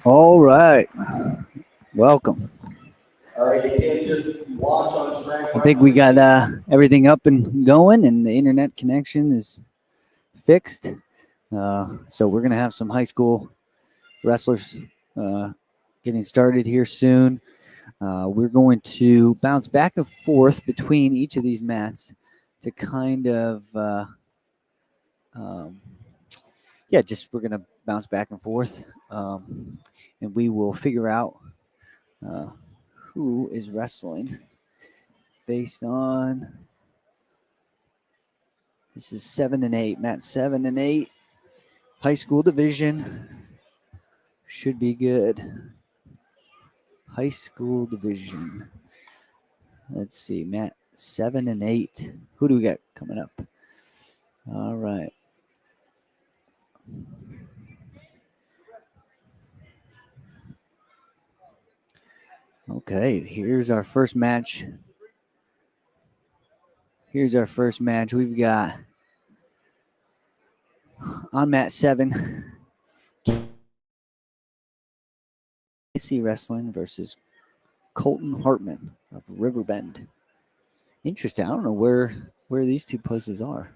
All right. Welcome. All right, you can't just watch on track. I think we got everything up and going, and the internet connection is fixed. So we're going to have some high school wrestlers getting started here soon. We're going to bounce back and forth between each of these mats to kind of, just we're going to bounce back and forth, and we will figure out uh, who is wrestling based on this is 7 and 8, mat 7 and 8, high school division should be good. High school division. Let's see, mat 7 and 8. Who do we got coming up? All right. Okay, here's our first match. We've got on mat 7, KC Wrestling versus Colton Hartman of Riverbend. Interesting. I don't know where these two places are.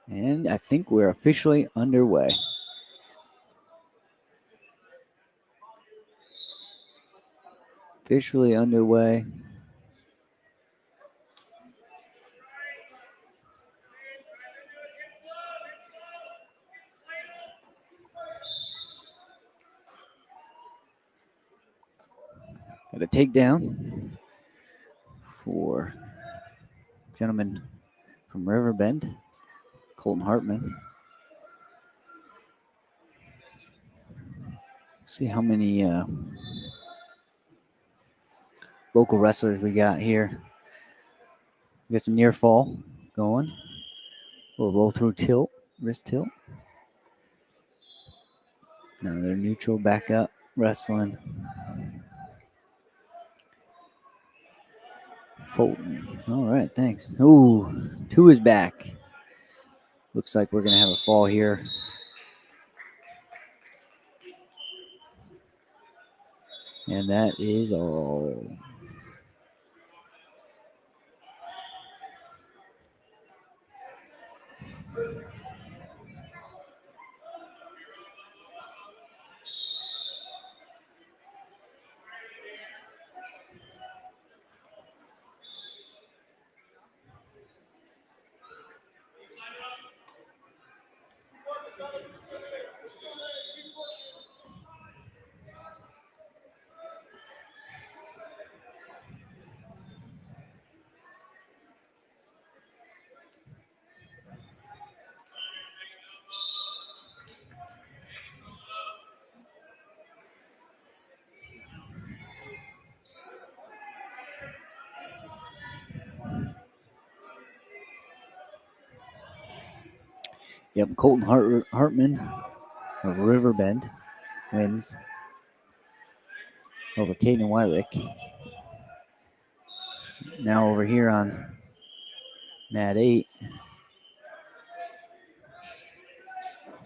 And I think we're officially underway. Got a takedown for gentleman from Riverbend, Colton Hartman. See how many local wrestlers we got here. We got some near fall going. A little roll through tilt, wrist tilt. Another neutral back up wrestling. Fulton. All right, thanks. Ooh, 2 is back. Looks like we're going to have a fall here. And that is all. Yep, Colton Hartman of Riverbend wins over Caden Wyrick. Now over here on mat 8,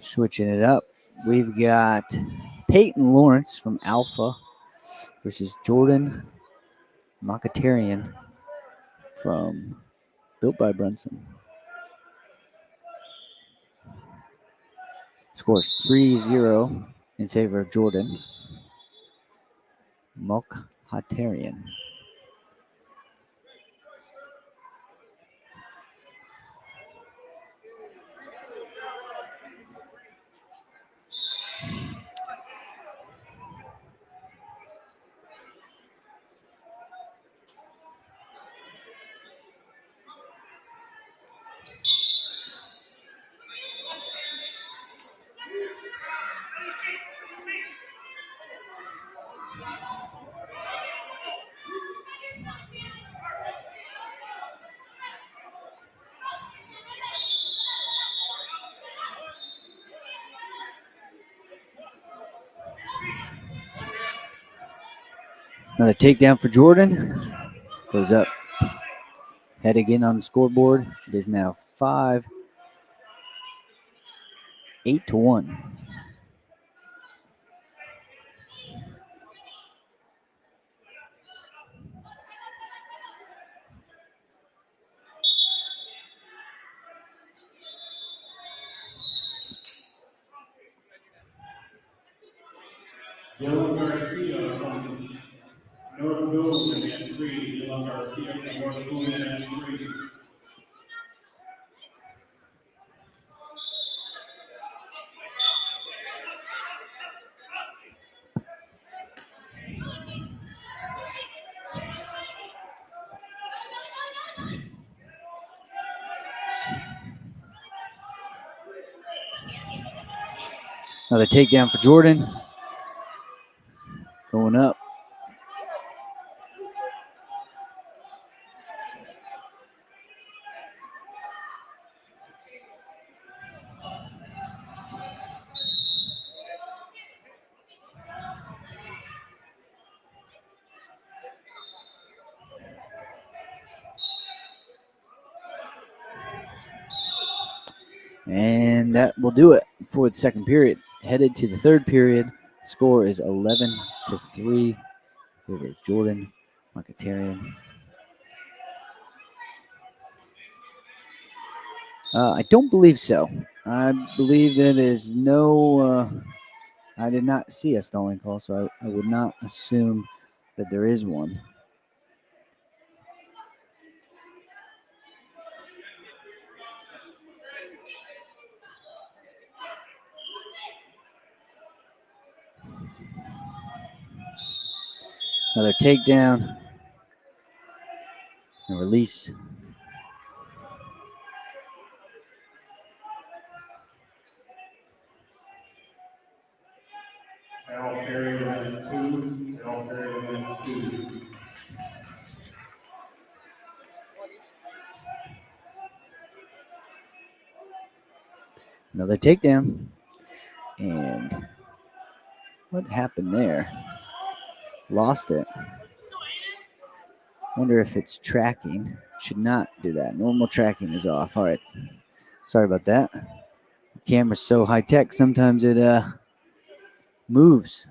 switching it up, we've got Peyton Lawrence from Alpha versus Jordan Mokatarian from Built by Brunson. Scores 3-0 in favor of Jordan Mokatarian. Another takedown for Jordan. Goes up. Head again on the scoreboard. It is now 5-8 to 1. Dylan Garcia from North Boone in at 3. Dylan Garcia from North Boone in at 3. Another takedown for Jordan. Going up. And that will do it for the second period. Headed to the third period. Score is 11 to 3 over Jordan Marketarian. I don't believe so. I believe that is no. I did not see a stalling call, so I would not assume that there is one. Another takedown. And release. Al Ferry in at 2. Al Ferry in at 2. Another takedown. And what happened there? Lost it. Wonder if it's tracking. Should not do that. Normal tracking is off. All right. Sorry about that. The camera's so high tech. Sometimes it moves.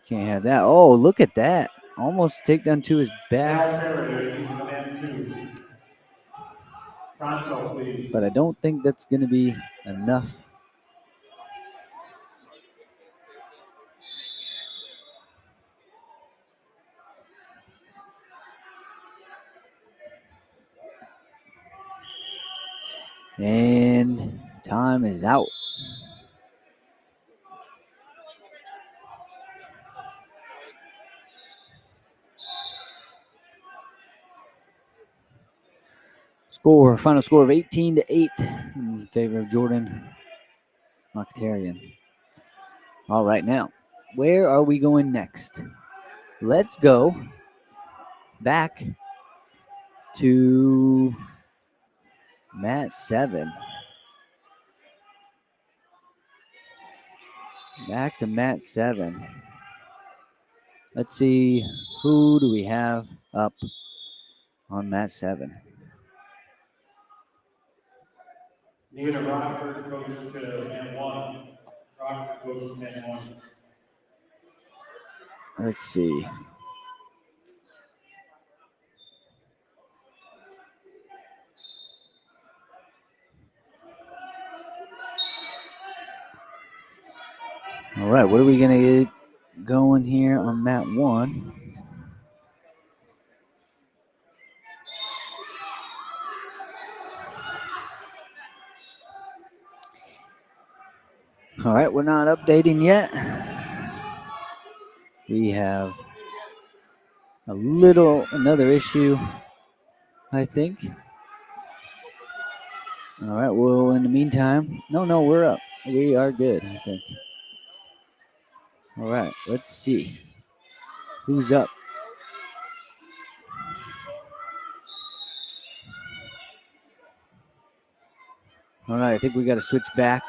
Can't have that. Oh, look at that. Almost takedown to his back. Al Ferry in at 2. Pronto, please. But I don't think that's going to be enough. And time is out. Final score of 18 to 8 in favor of Jordan Mokhtarian. All right, now, where are we going next? Let's go back to mat 7. Back to mat 7. Let's see, who do we have up on mat 7? Need a Rockford coach to mat 1. Rockford coach to mat 1. Let's see. All right, what are we going to get going here on mat 1? All right, we're not updating yet. We have another issue, I think. All right, well, in the meantime, no, we're up. We are good, I think. All right, let's see. Who's up? All right, I think we got to switch back.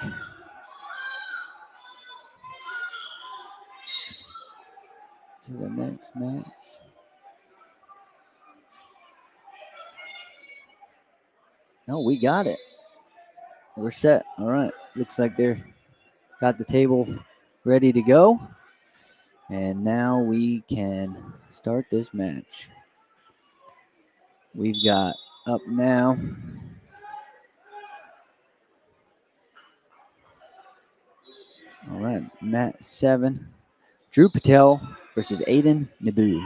to the next match. No, we got it. We're set. All right. Looks like they're got the table ready to go. And now we can start this match. We've got up now all right, mat 7. Drew Patel versus Aiden Nabu.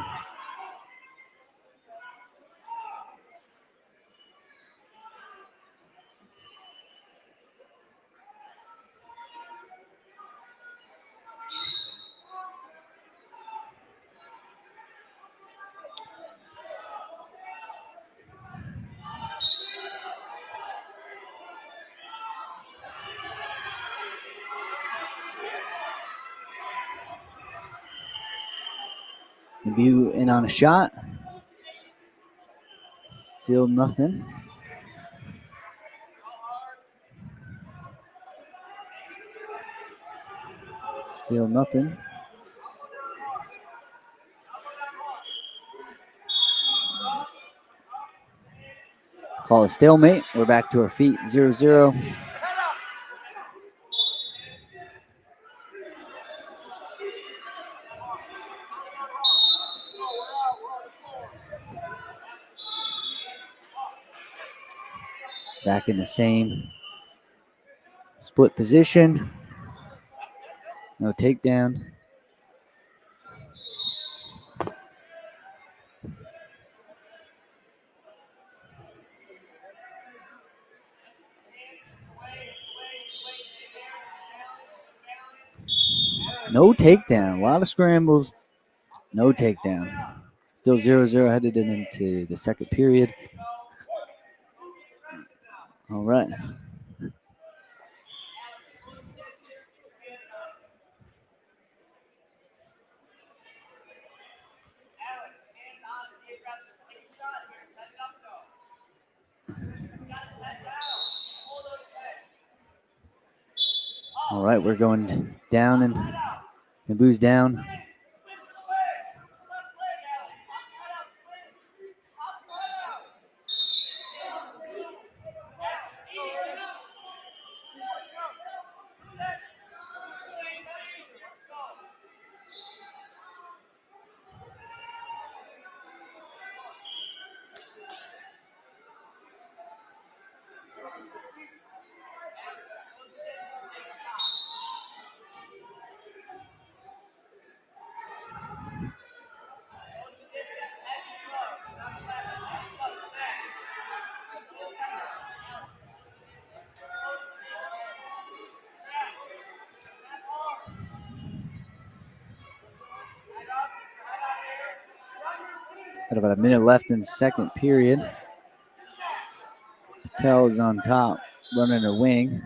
Nabu in on a shot. Still nothing. Still nothing. Call a stalemate. We're back to our feet. 0-0. Back in the same split position. No takedown. No takedown. A lot of scrambles. No takedown. Still 0-0 headed into the second period. All right. All right, we're going down and Nabu's down. Got about a minute left in the second period. Patel is on top, running her wing.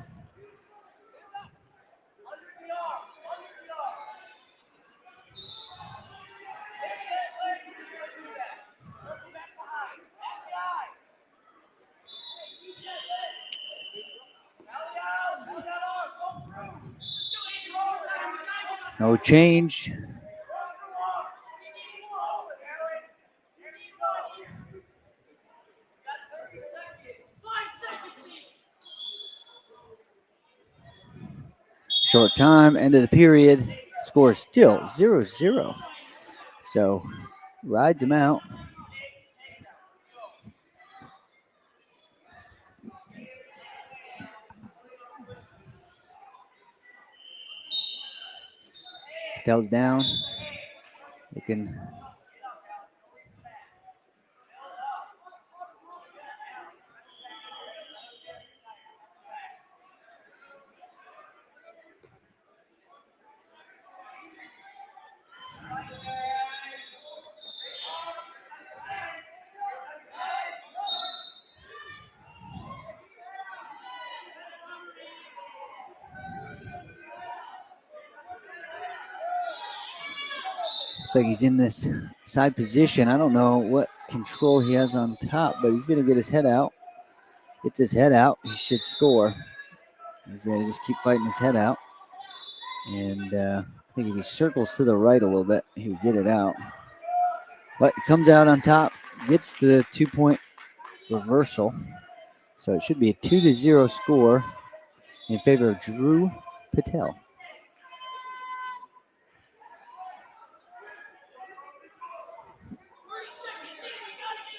No change. Short time, end of the period. Score still 0-0. So rides him out. Patel's down. Looking. Looks like he's in this side position. I don't know what control he has on top, but he's going to get his head out. Gets his head out. He should score. He's going to just keep fighting his head out. And I think if he circles to the right a little bit, he would get it out. But it comes out on top, gets the 2-point reversal. So it should be a 2-0 score in favor of Drew Patel.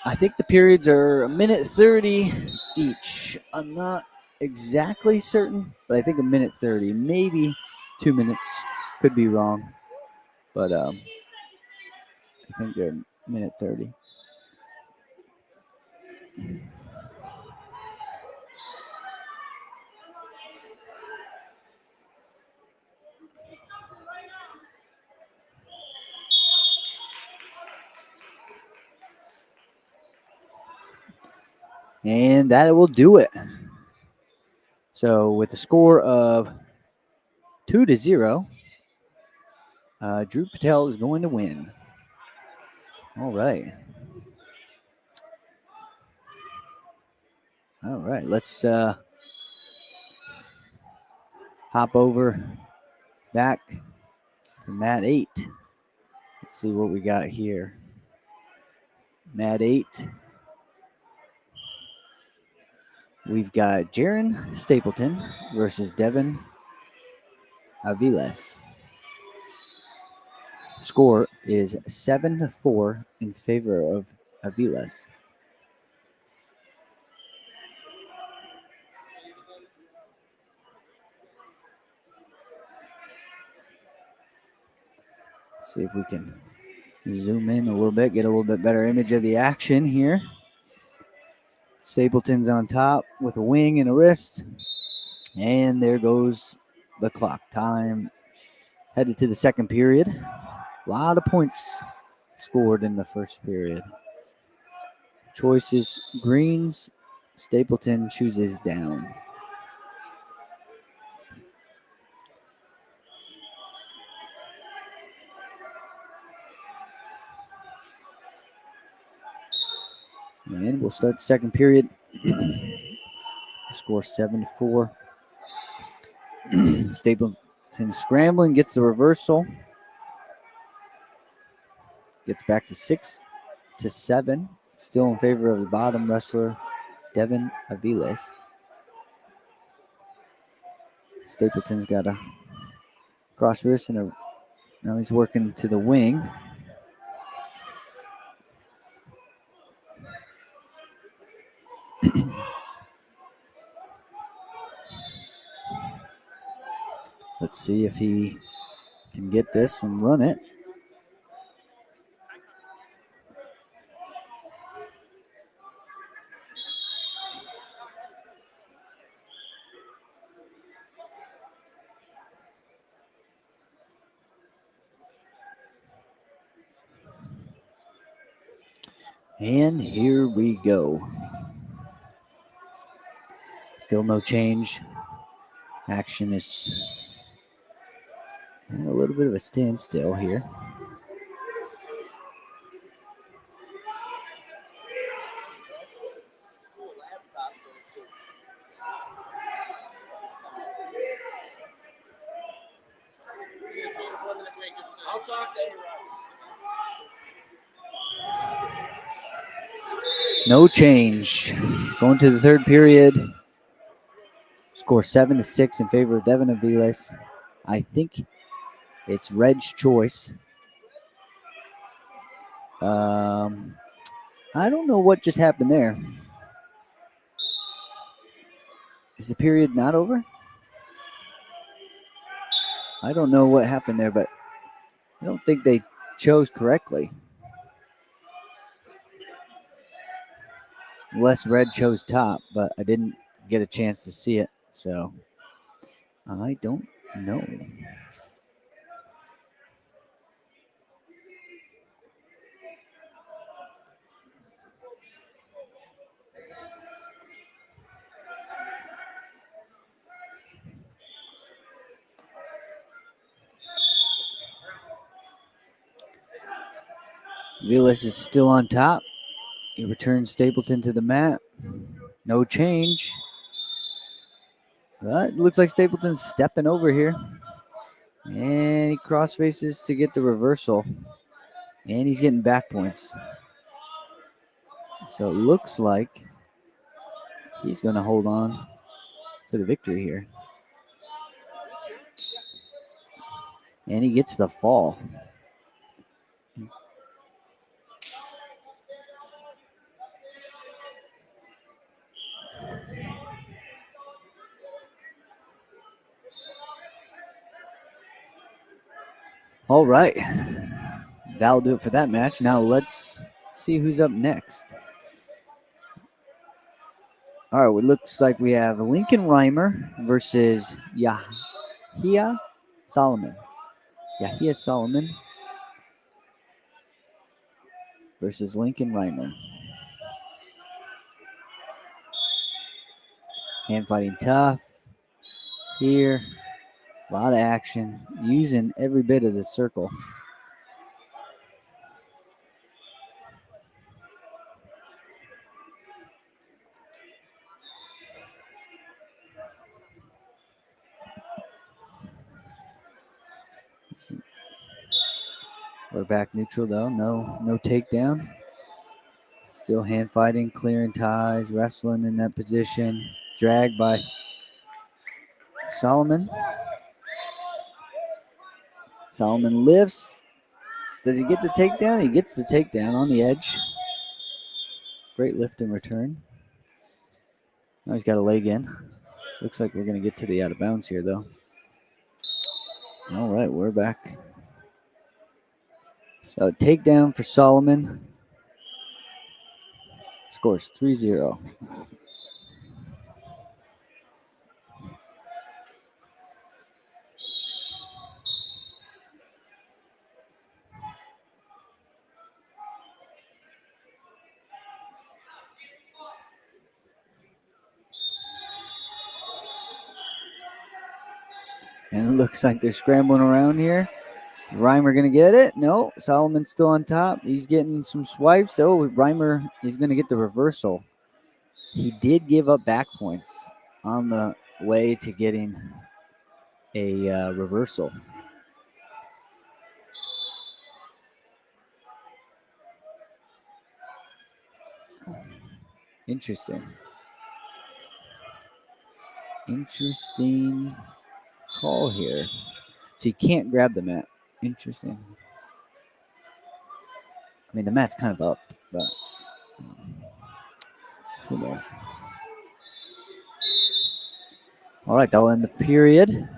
I think the periods are 1:30 each. I'm not exactly certain, but I think 1:30, maybe 2 minutes. Could be wrong, but I think they're 1:30. And that will do it. So with the score of 2-0, Drew Patel is going to win. All right. All right. Let's hop over back to Mat 8. Let's see what we got here. Mat 8. We've got Jaron Stapleton versus Devin Aviles. Score is 7-4 in favor of Aviles. Let's see if we can zoom in a little bit, get a little bit better image of the action here. Stapleton's on top with a wing and a wrist. And there goes the clock. Time headed to the second period. A lot of points scored in the first period. Choices greens. Stapleton chooses down. And we'll start the second period. Score 7-4. Stapleton scrambling, gets the reversal. Gets back to 6-7. Still in favor of the bottom wrestler, Devin Aviles. Stapleton's got a cross wrist and now he's working to the wing. Let's see if he can get this and run it. And here we go. Still no change. Action is at a little bit of a standstill here. I'll talk to everybody. No change. Going to the third period. Score 7-6 in favor of Devin Aviles. I think it's Red's choice. I don't know what just happened there. Is the period not over? I don't know what happened there, but I don't think they chose correctly. Unless Red chose top, but I didn't get a chance to see it, so I don't know. Vilas is still on top. He returns Stapleton to the mat. No change. But it looks like Stapleton's stepping over here. And he cross faces to get the reversal. And he's getting back points. So it looks like he's going to hold on for the victory here. And he gets the fall. All right. That'll do it for that match. Now let's see who's up next. All right, it looks like we have Lincoln Reimer versus Yahia Solomon. Yahia Solomon versus Lincoln Reimer. Hand fighting tough here. A lot of action, using every bit of the circle. We're back neutral though. No takedown. Still hand fighting, clearing ties, wrestling in that position. Dragged by Solomon. Solomon lifts. Does he get the takedown? He gets the takedown on the edge. Great lift and return. Now he's got a leg in. Looks like we're going to get to the out of bounds here, though. All right, we're back. So takedown for Solomon. Scores 3-0. And it looks like they're scrambling around here. Reimer going to get it? No, Solomon's still on top. He's getting some swipes. Oh, Reimer is going to get the reversal. He did give up back points on the way to getting a reversal. Interesting call here. So you can't grab the mat. Interesting. I mean, the mat's kind of up, but who knows? All right, that'll end the period.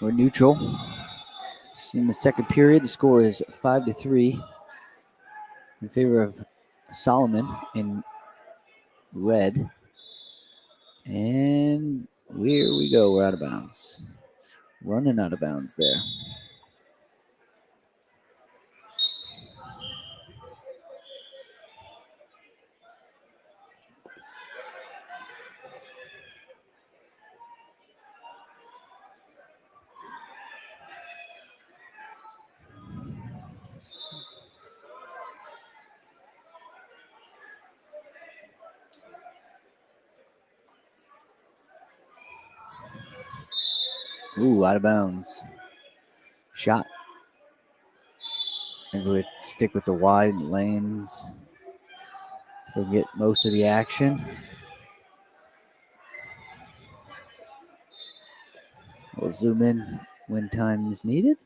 We're neutral. In the second period, the score is 5-3 in favor of Solomon in red. And here we go. We're out of bounds. Running out of bounds there. Ooh, out of bounds. Shot. Maybe we stick with the wide lanes so we get most of the action. We'll zoom in when time is needed.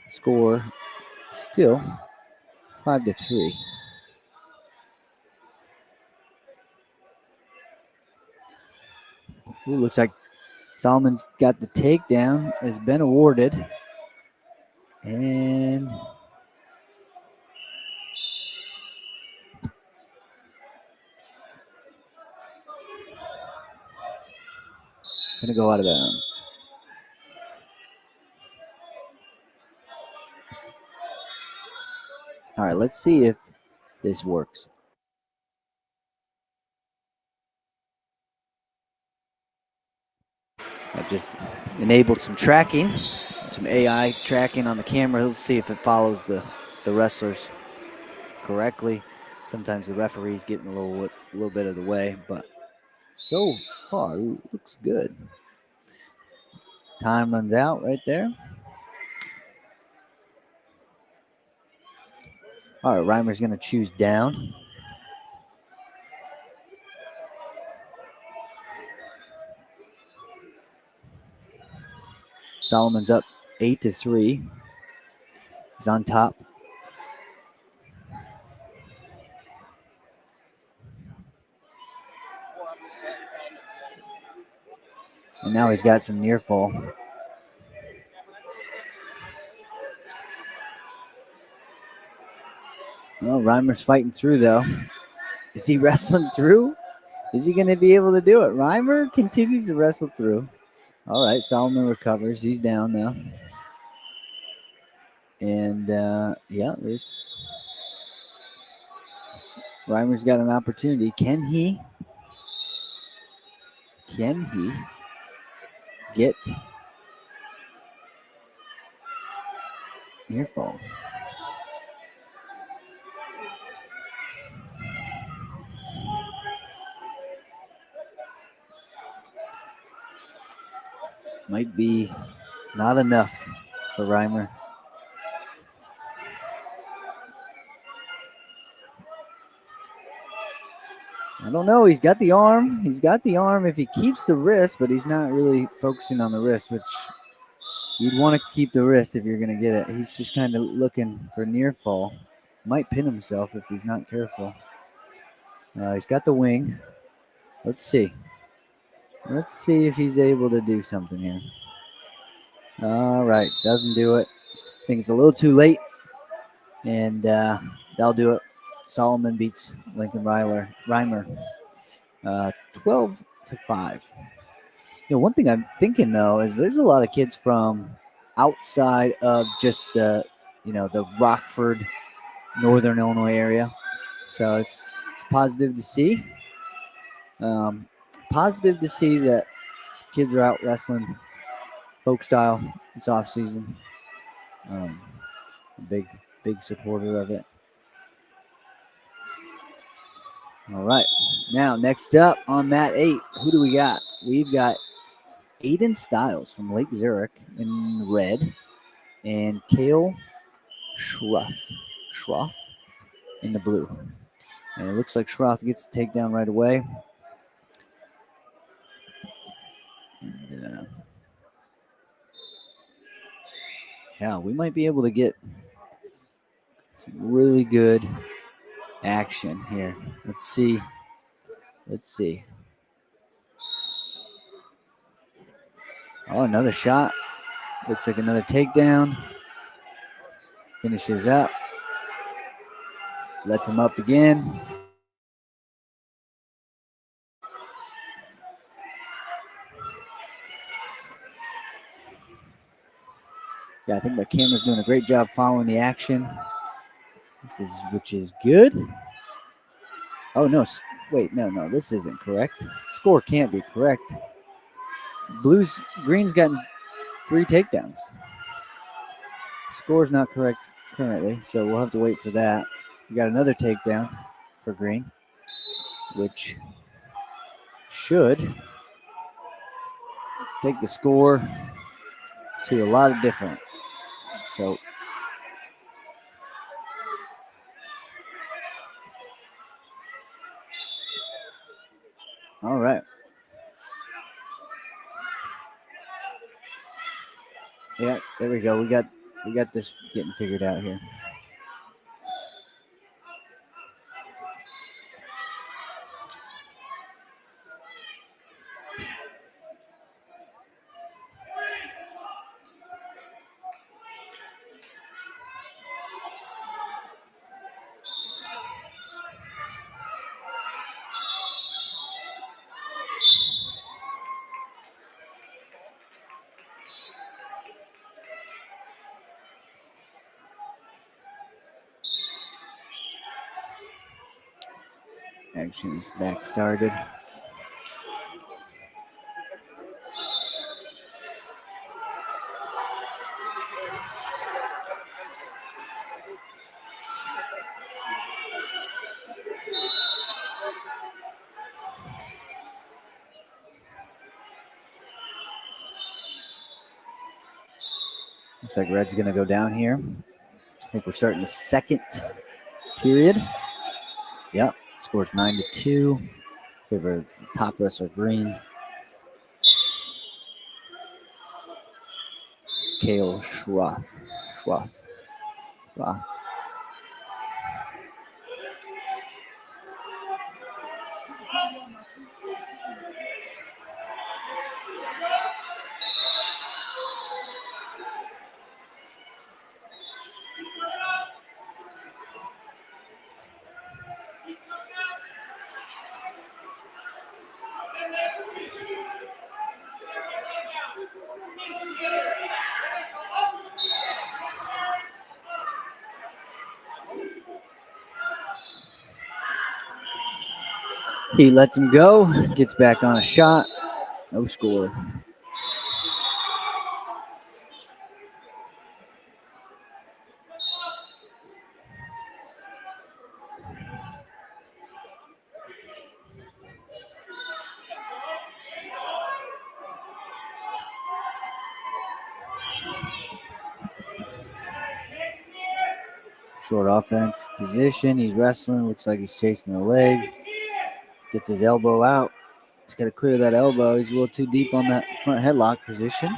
Score still 5-3. Ooh, looks like Solomon's got the takedown, has been awarded. And gonna go out of bounds. All right, let's see if this works. I just enabled some tracking, some AI tracking on the camera. Let's see if it follows the wrestlers correctly. Sometimes the referee's getting a little bit of the way, but so far looks good. Time runs out right there. All right, Reimer's going to choose down. Solomon's up 8-3. He's on top. And now he's got some near fall. Well, Reimer's fighting through, though. Is he wrestling through? Is he going to be able to do it? Reimer continues to wrestle through. All right, Solomon recovers. He's down now. And, yeah, this Reimer's got an opportunity. Can he get near fall? Might be not enough for Reimer. I don't know. He's got the arm. He's got the arm if he keeps the wrist, but he's not really focusing on the wrist, which you'd want to keep the wrist if you're going to get it. He's just kind of looking for near fall. Might pin himself if he's not careful. He's got the wing. Let's see. Let's see if he's able to do something here. All right. Doesn't do it. I think it's a little too late. And that'll do it. Solomon beats Lincoln Reimer 12-5. One thing I'm thinking though is there's a lot of kids from outside of just the Rockford, Northern Illinois area, so it's positive to see. Positive to see that some kids are out wrestling folk style this off season. Big supporter of it. All right, now next up on mat 8, who do we got? We've got Aiden Stiles from Lake Zurich in red, and Kale Schroth in the blue. And it looks like Schroth gets the takedown right away. And yeah, we might be able to get some really good action here. Let's see. Oh, another shot. Looks like another takedown. Finishes up. Lets him up again. Yeah, I think my camera's doing a great job following the action. Which is good. Oh, no. Wait, no, this isn't correct. Score can't be correct. Green's gotten 3 takedowns. Score's not correct currently, so we'll have to wait for that. We got another takedown for Green, which should take the score to a lot of different. So all right. Yeah, there we go. We got this getting figured out here. Action is back started. Looks like Red's going to go down here. I think we're starting the second period. Yep, score's 9-2. Favor of the top wrestler green. Kale Schroth. He lets him go, gets back on a shot, no score. Short offense position, he's wrestling, looks like he's chasing the leg. Gets his elbow out. He's got to clear that elbow. He's a little too deep on that front headlock position.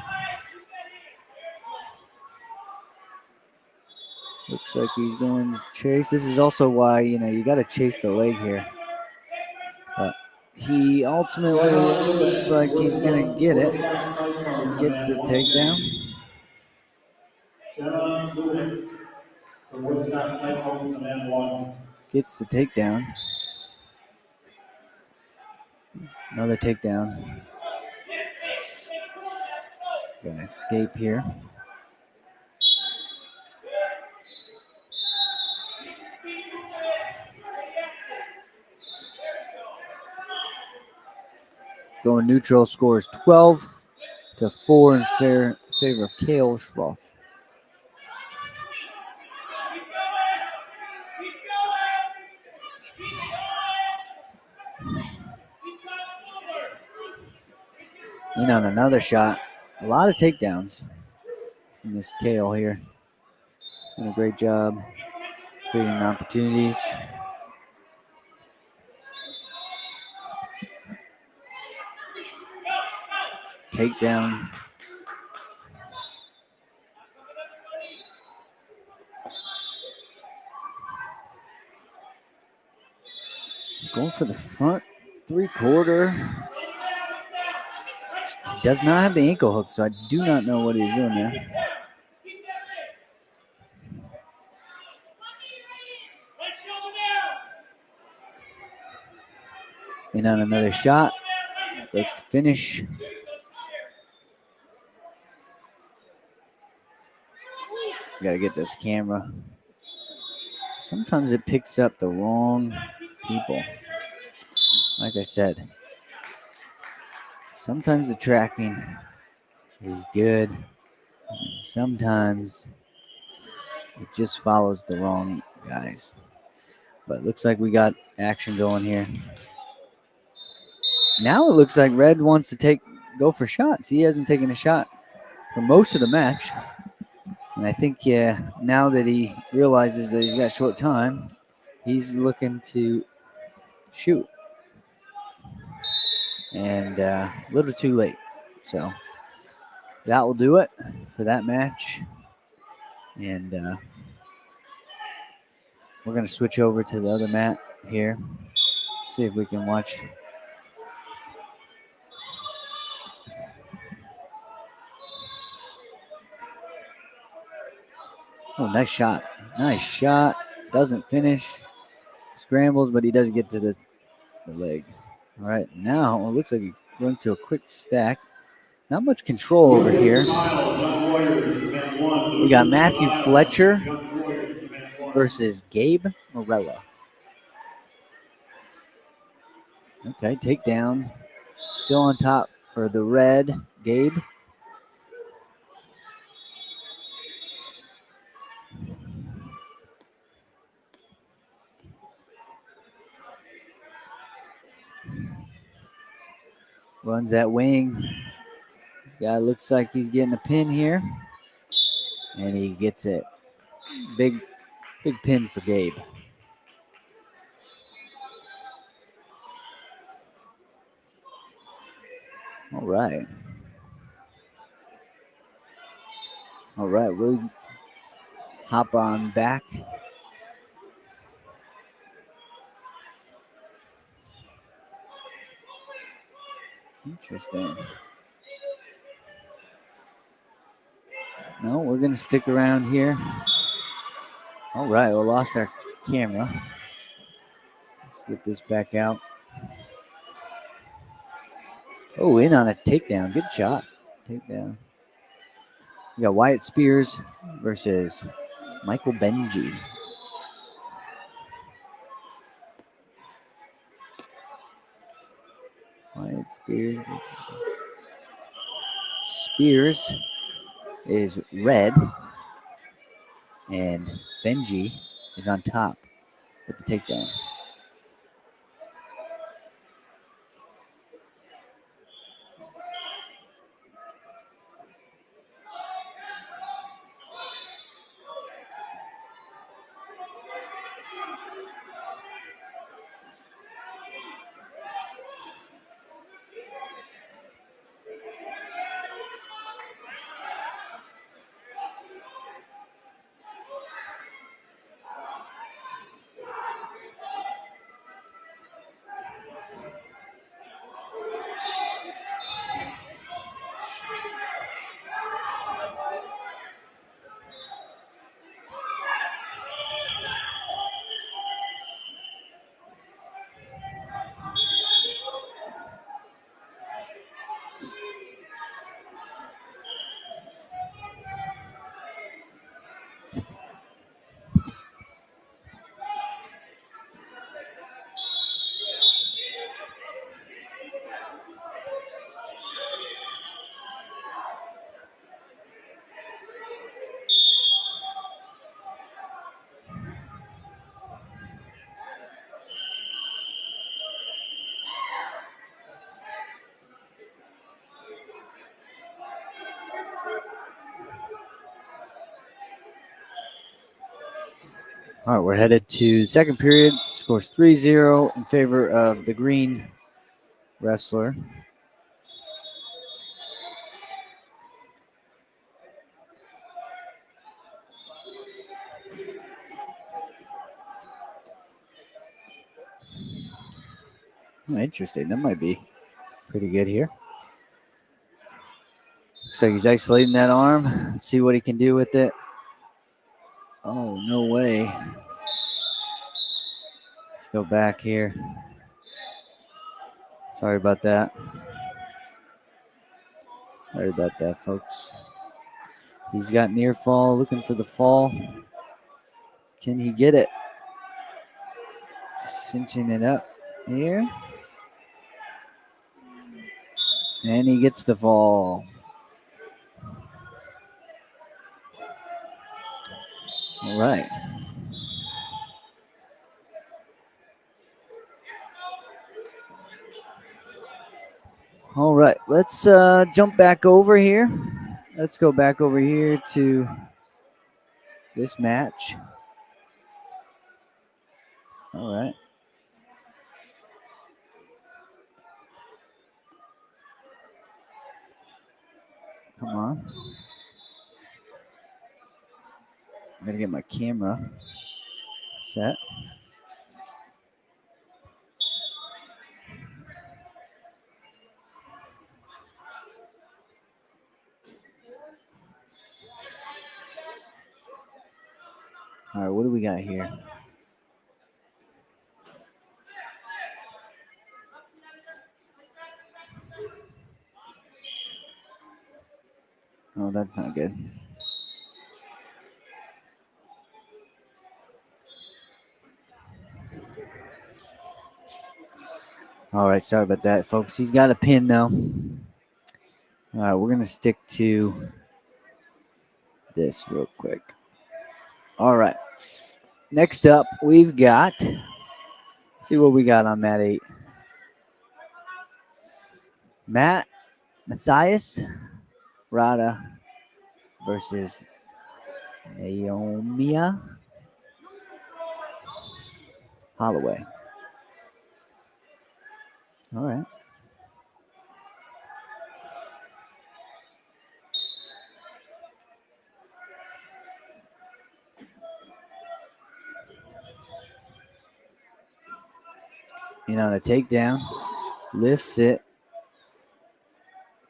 Looks like he's going to chase. This is also why, you got to chase the leg here. But he ultimately looks like he's going to get it. Gets the takedown. Jenna Ludick from Woodstock Cyclones and M1. Gets the takedown. Another takedown. Gonna escape here. Going neutral, scores 12-4 in favor of Kale Schroth. In on another shot. A lot of takedowns in this Kale here. Doing a great job creating opportunities. Takedown. Going for the front 3/4. He does not have the ankle hook, so I do not know what he's doing there. In on another shot. Looks to finish. Gotta get this camera. Sometimes it picks up the wrong people. Like I said, sometimes the tracking is good. And sometimes it just follows the wrong guys. But it looks like we got action going here. Now it looks like Red wants to go for shots. He hasn't taken a shot for most of the match. And I think, now that he realizes that he's got short time, he's looking to shoot. And a little too late. So that will do it for that match. And we're going to switch over to the other mat here. See if we can watch. Oh, nice shot. Nice shot. Doesn't finish. Scrambles, but he does get to the leg. All right, now it looks like he runs to a quick stack. Not much control over here. We got Matthew Fletcher versus Gabe Morella. Okay, takedown. Still on top for the red, Gabe. Runs that wing. This guy looks like he's getting a pin here. And he gets it. Big pin for Gabe. All right. All right, we'll hop on back. Interesting. No, we're going to stick around here. All right, we lost our camera. Let's get this back out. Oh, in on a takedown. Good shot. Takedown. We got Wyatt Spears versus Michael Benji. Wyatt Spears. Spears is red, and Benji is on top with the takedown. All right, we're headed to second period. Scores 3-0 in favor of the green wrestler. Oh, interesting. That might be pretty good here. Looks like he's isolating that arm. Let's see what he can do with it. Oh, no way. Let's go back here. Sorry about that. Sorry about that, folks. He's got near fall, looking for the fall. Can he get it? Cinching it up here. And he gets the fall. All right. All right, let's jump back over here. Let's go back over here to this match. All right. Come on. I'm going to get my camera set. All right, what do we got here? Oh, that's not good. All right, sorry about that, folks. He's got a pin though. All right, we're gonna stick to this real quick. All right. Next up, we've got. Let's see what we got on mat 8. Matthias Rada versus Naomi Holloway. All right. On a takedown, lifts it.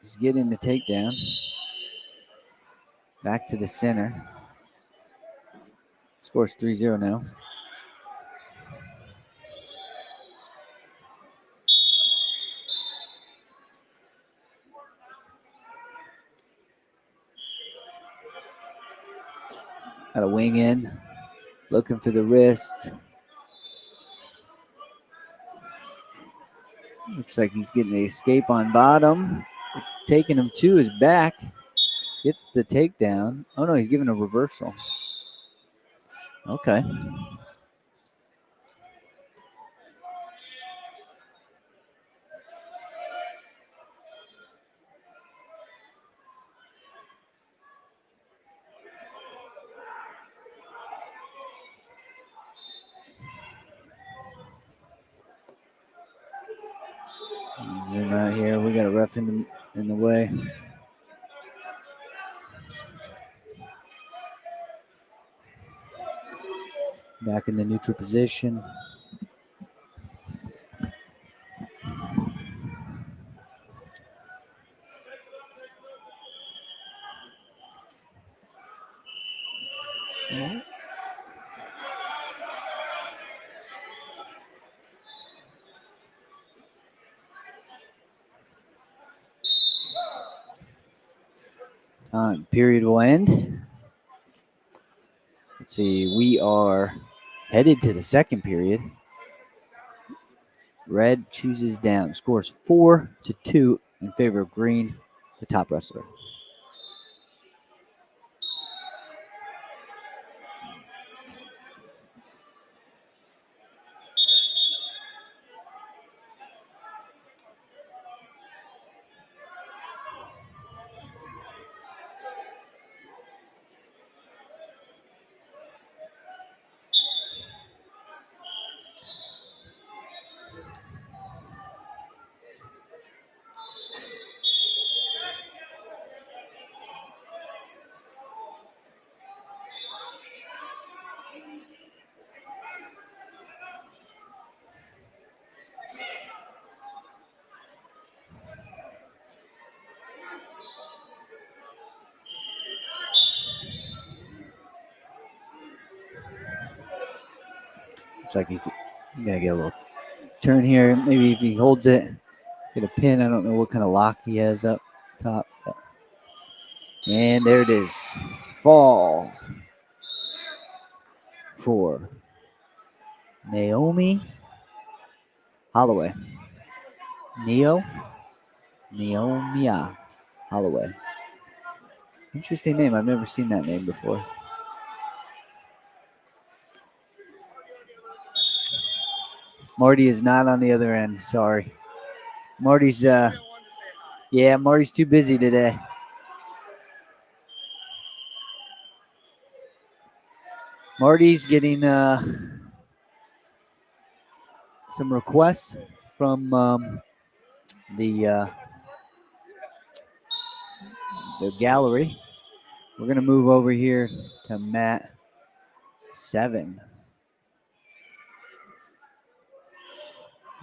He's getting the takedown. Back to the center. Scores 3-0 now. Got a wing in. Looking for the wrist. Looks like he's getting the escape on bottom. Taking him to his back. Gets the takedown. Oh no, he's giving a reversal. Okay. Zoom out here. We got a ref in the way. Back in the neutral position. Period will end. Let's see. We are headed to the second period. Red chooses down. Scores 4-2 in favor of green, the top wrestler. Looks like he's gonna get a little turn here. Maybe if he holds it, get a pin. I don't know what kind of lock he has up top. And there it is. Fall for Naomi Holloway. Naomia Holloway. Interesting name. I've never seen that name before. Marty is not on the other end. Sorry. Marty's Marty's too busy today. Marty's getting some requests from the gallery. We're gonna move over here to mat 7.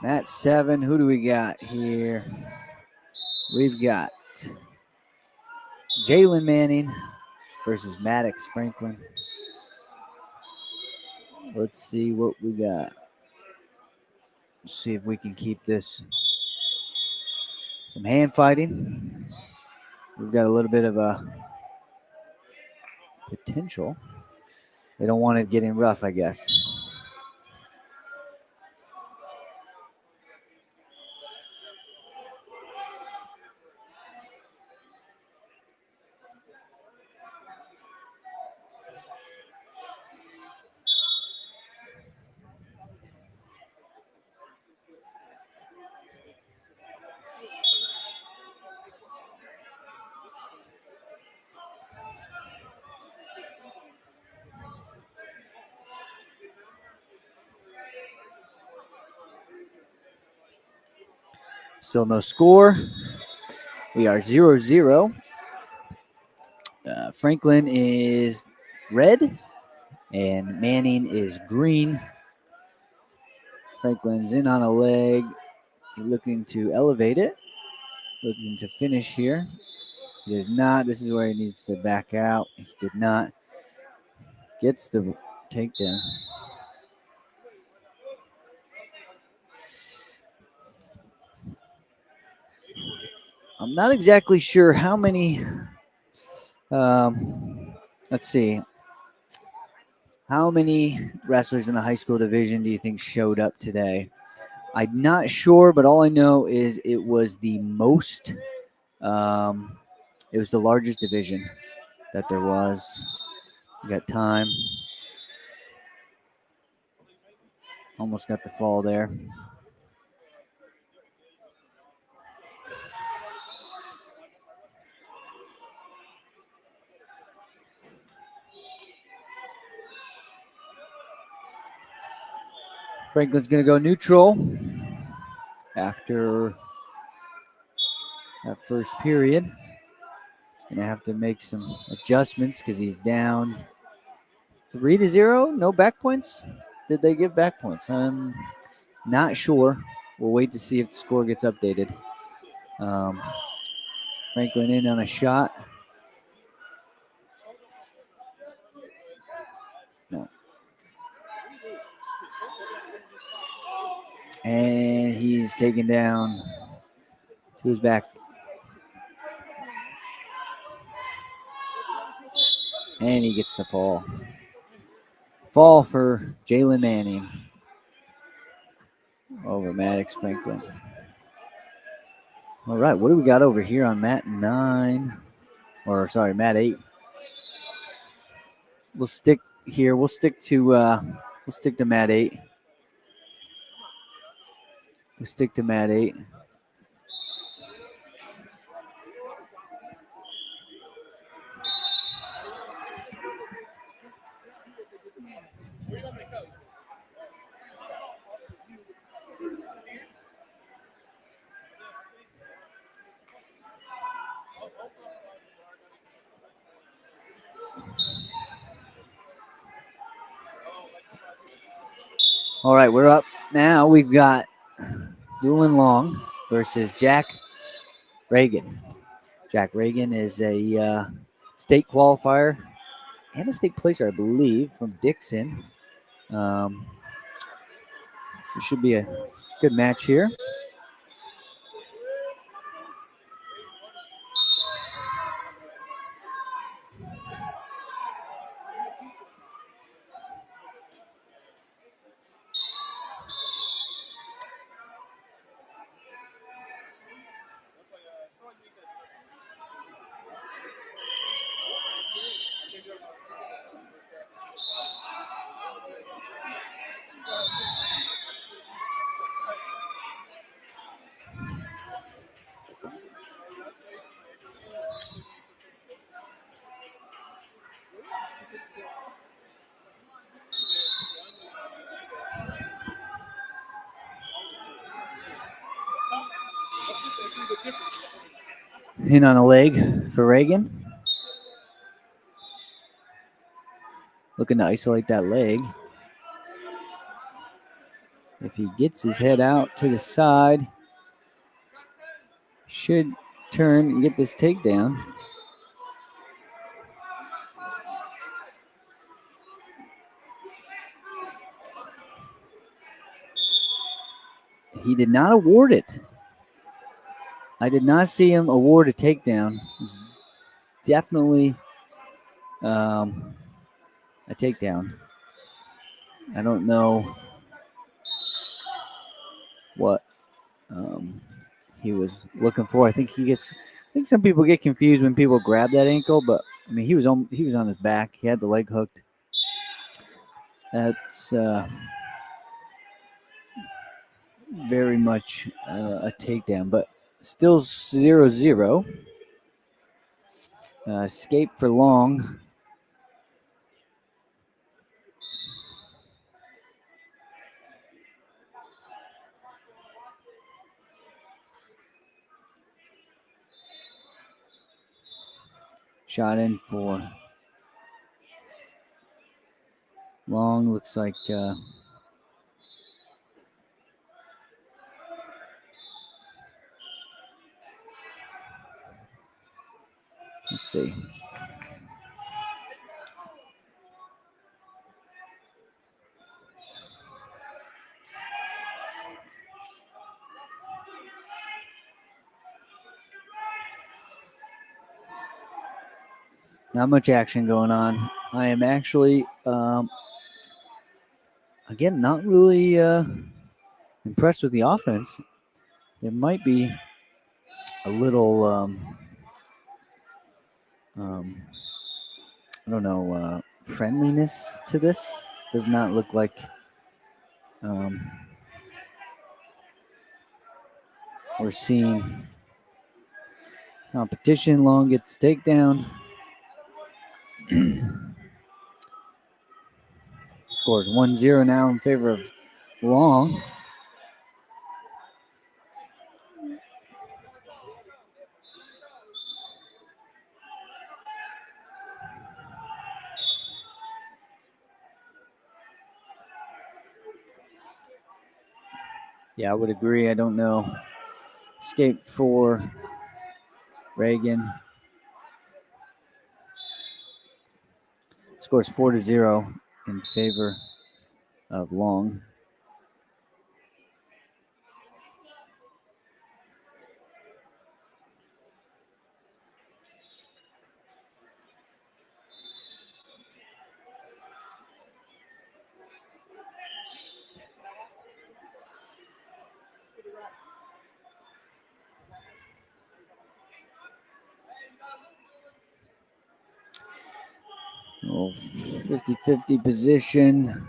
Mat 7. Who do we got here? We've got Jalen Manning versus Maddox Franklin. Let's see what we got. Let's see if we can keep this. Some hand fighting. We've got a little bit of a potential. They don't want it getting rough, I guess. Still no score. We are 0-0. Franklin is red and Manning is green. Franklin's in on a leg. He's looking to elevate it. Looking to finish here. He does not. This is where he needs to back out. He did not. Gets the takedown. I'm not exactly sure how many. Let's see. How many wrestlers in the high school division do you think showed up today? I'm not sure, but all I know is it was the most. It was the largest division that there was. We got time. Almost got the fall there. Franklin's going to go neutral after that first period. He's going to have to make some adjustments because he's down 3-0. No back points. Did they give back points? I'm not sure. We'll wait to see if the score gets updated. Franklin in on a shot. No. And he's taken down to his back. And he gets the fall. Fall for Jalen Manning over Maddox Franklin. All right, what do we got over here on mat 9? Or sorry, mat 8. We'll stick here. We'll stick to mat 8. We'll stick to mat 8. All right, we're up now. We've got Doolin Long versus Jack Reagan. Jack Reagan is a state qualifier and a state placer, I believe, from Dixon. So it should be a good match here. In on a leg for Reagan. Looking to isolate that leg. If he gets his head out to the side, should turn and get this takedown. He did not award it. I did not see him award a takedown. It was definitely a takedown. I don't know what he was looking for. I think some people get confused when people grab that ankle, but I mean he was on his back. He had the leg hooked. That's very much a takedown, but still 0-0. Escape for Long. Shot in for Long. Looks like let's see. Not much action going on. I am actually, again, not really impressed with the offense. There might be a little, I don't know, friendliness to this. Does not look like we're seeing competition. Long gets takedown. Scores 1-0 now in favor of Long. Yeah, I would agree. I don't know. Escape for Reagan. Scores 4-0 in favor of Long. Oh, 50-50 position.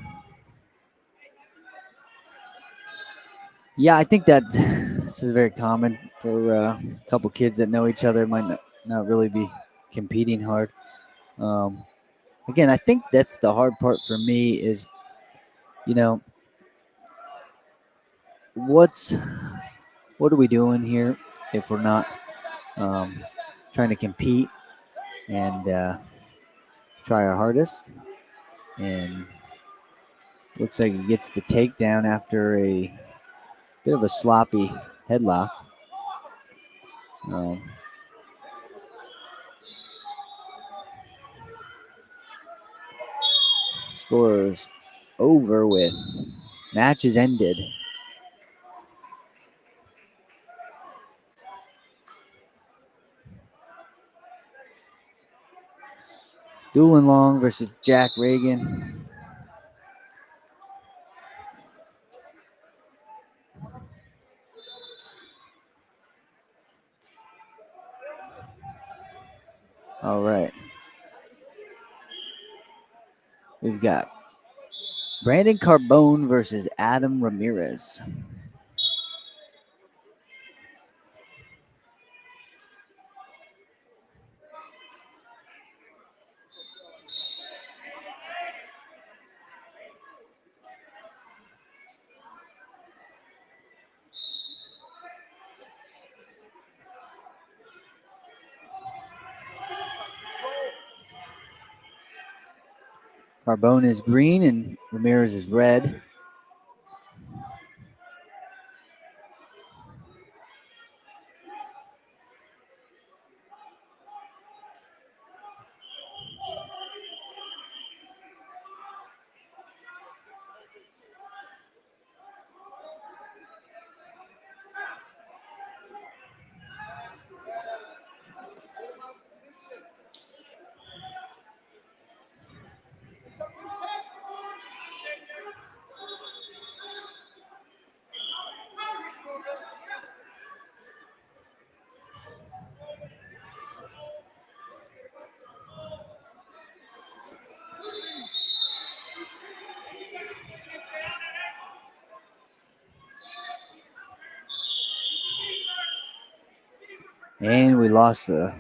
Yeah, I think that this is very common for a couple kids that know each other, might not really be competing hard. Again, I think that's the hard part for me is, what are we doing here if we're not trying to compete and try our hardest? And looks like he gets the takedown after a bit of a sloppy headlock. Scores over with. Match is ended. Doolin Long versus Jack Reagan. All right. We've got Brandon Carbone versus Adam Ramirez. Carbone is green and Ramirez is red. And we lost the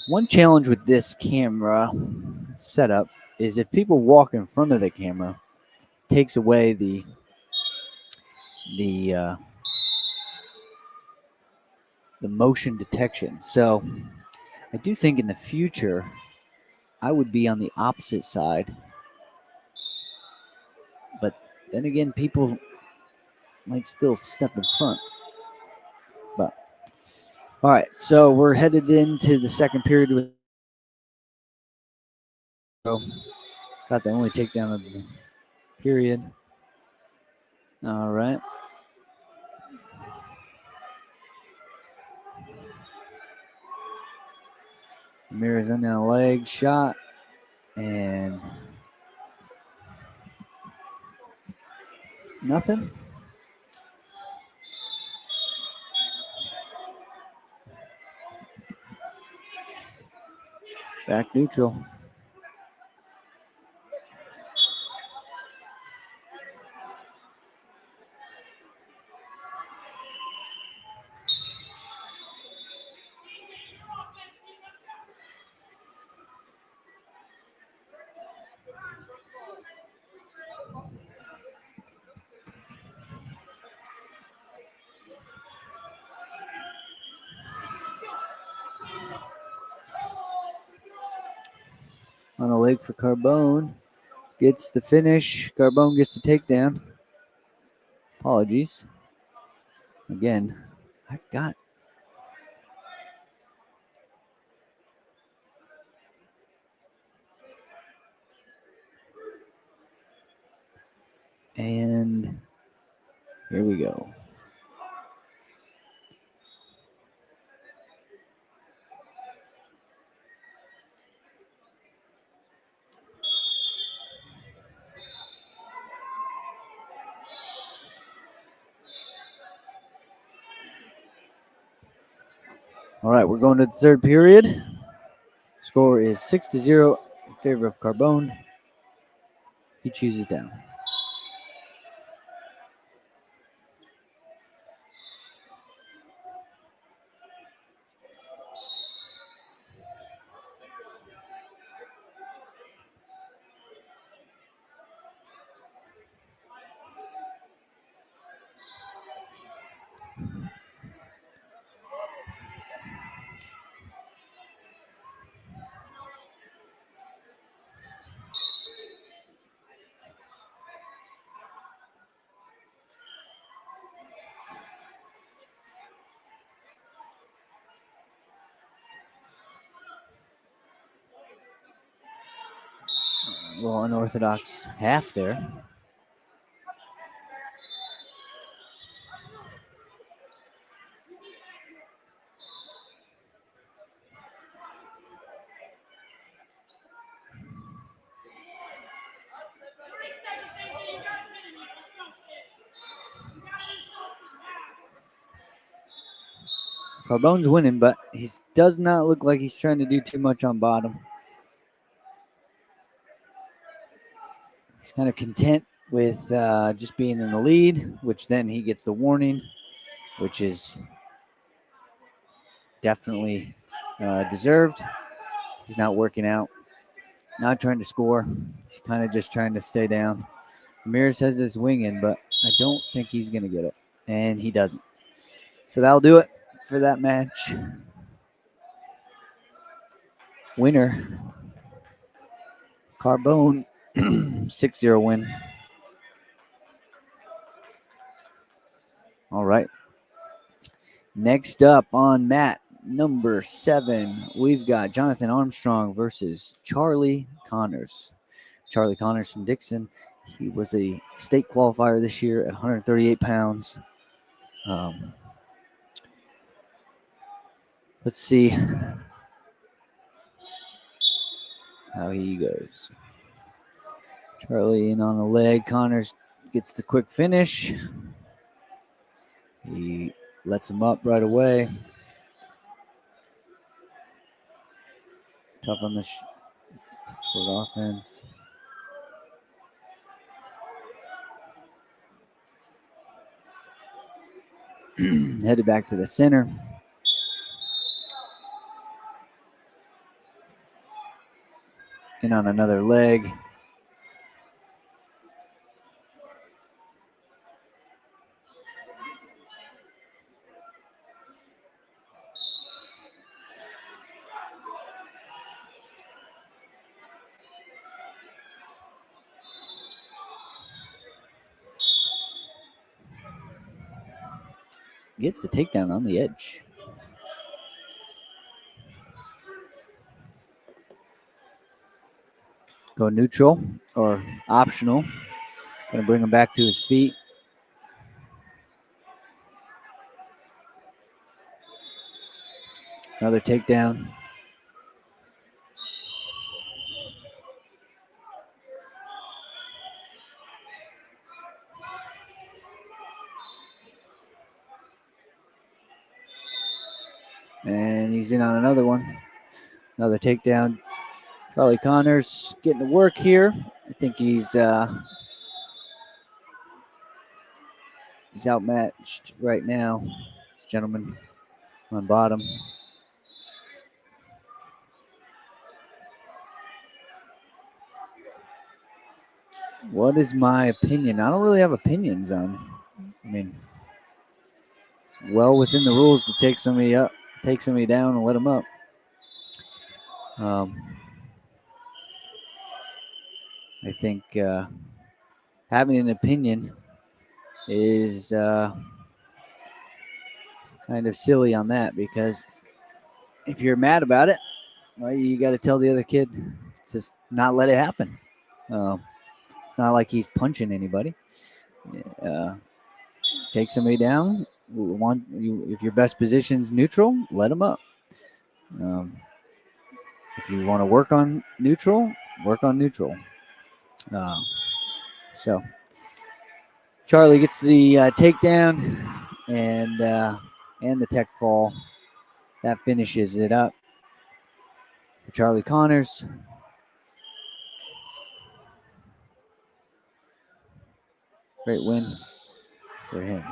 one challenge with this camera setup is if people walk in front of the camera, it takes away the the motion detection. So I do think in the future I would be on the opposite side. But then again, people might still step in front. But all right, so we're headed into the second period with got the only takedown of the period. All right. Ramirez in a leg shot and nothing. Back neutral. On a leg for Carbone. Gets the finish. Carbone gets the takedown. Apologies. Again, I've got. And here we go. All right, we're going to the third period. Score is 6-0 in favor of Carbone. He chooses down. A little unorthodox half there. Carbone's winning, but he does not look like he's trying to do too much on bottom. He's kind of content with just being in the lead, which then he gets the warning, which is definitely deserved. He's not working out, not trying to score. He's kind of just trying to stay down. Ramirez has this wing in, but I don't think he's going to get it, and he doesn't. So that'll do it for that match. Winner, Carbone, 6-0 win. All right. Next up on mat number 7, we've got Jonathan Armstrong versus Charlie Connors. Charlie Connors from Dixon. He was a state qualifier this year at 138 pounds. Let's see how he goes. Charlie in on the leg. Connors gets the quick finish. He lets him up right away. Tough on the short offense. Headed back to the center. In on another leg. gets the takedown on the edge. Go neutral or optional. Going to bring him back to his feet. Another takedown. And he's in on another one. Another takedown. Charlie Connors getting to work here. I think he's outmatched right now. This gentleman on bottom. What is my opinion? I don't really have opinions on. I mean, it's well within the rules to take somebody up, take somebody down, and let them up. I think having an opinion is kind of silly on that, because if you're mad about it, well, you got to tell the other kid just not let it happen. It's not like he's punching anybody. Take somebody down. If your best position's neutral, let them up. If you want to work on neutral, work on neutral. So Charlie gets the takedown and the tech fall. That finishes it up for Charlie Connors. Great win for him.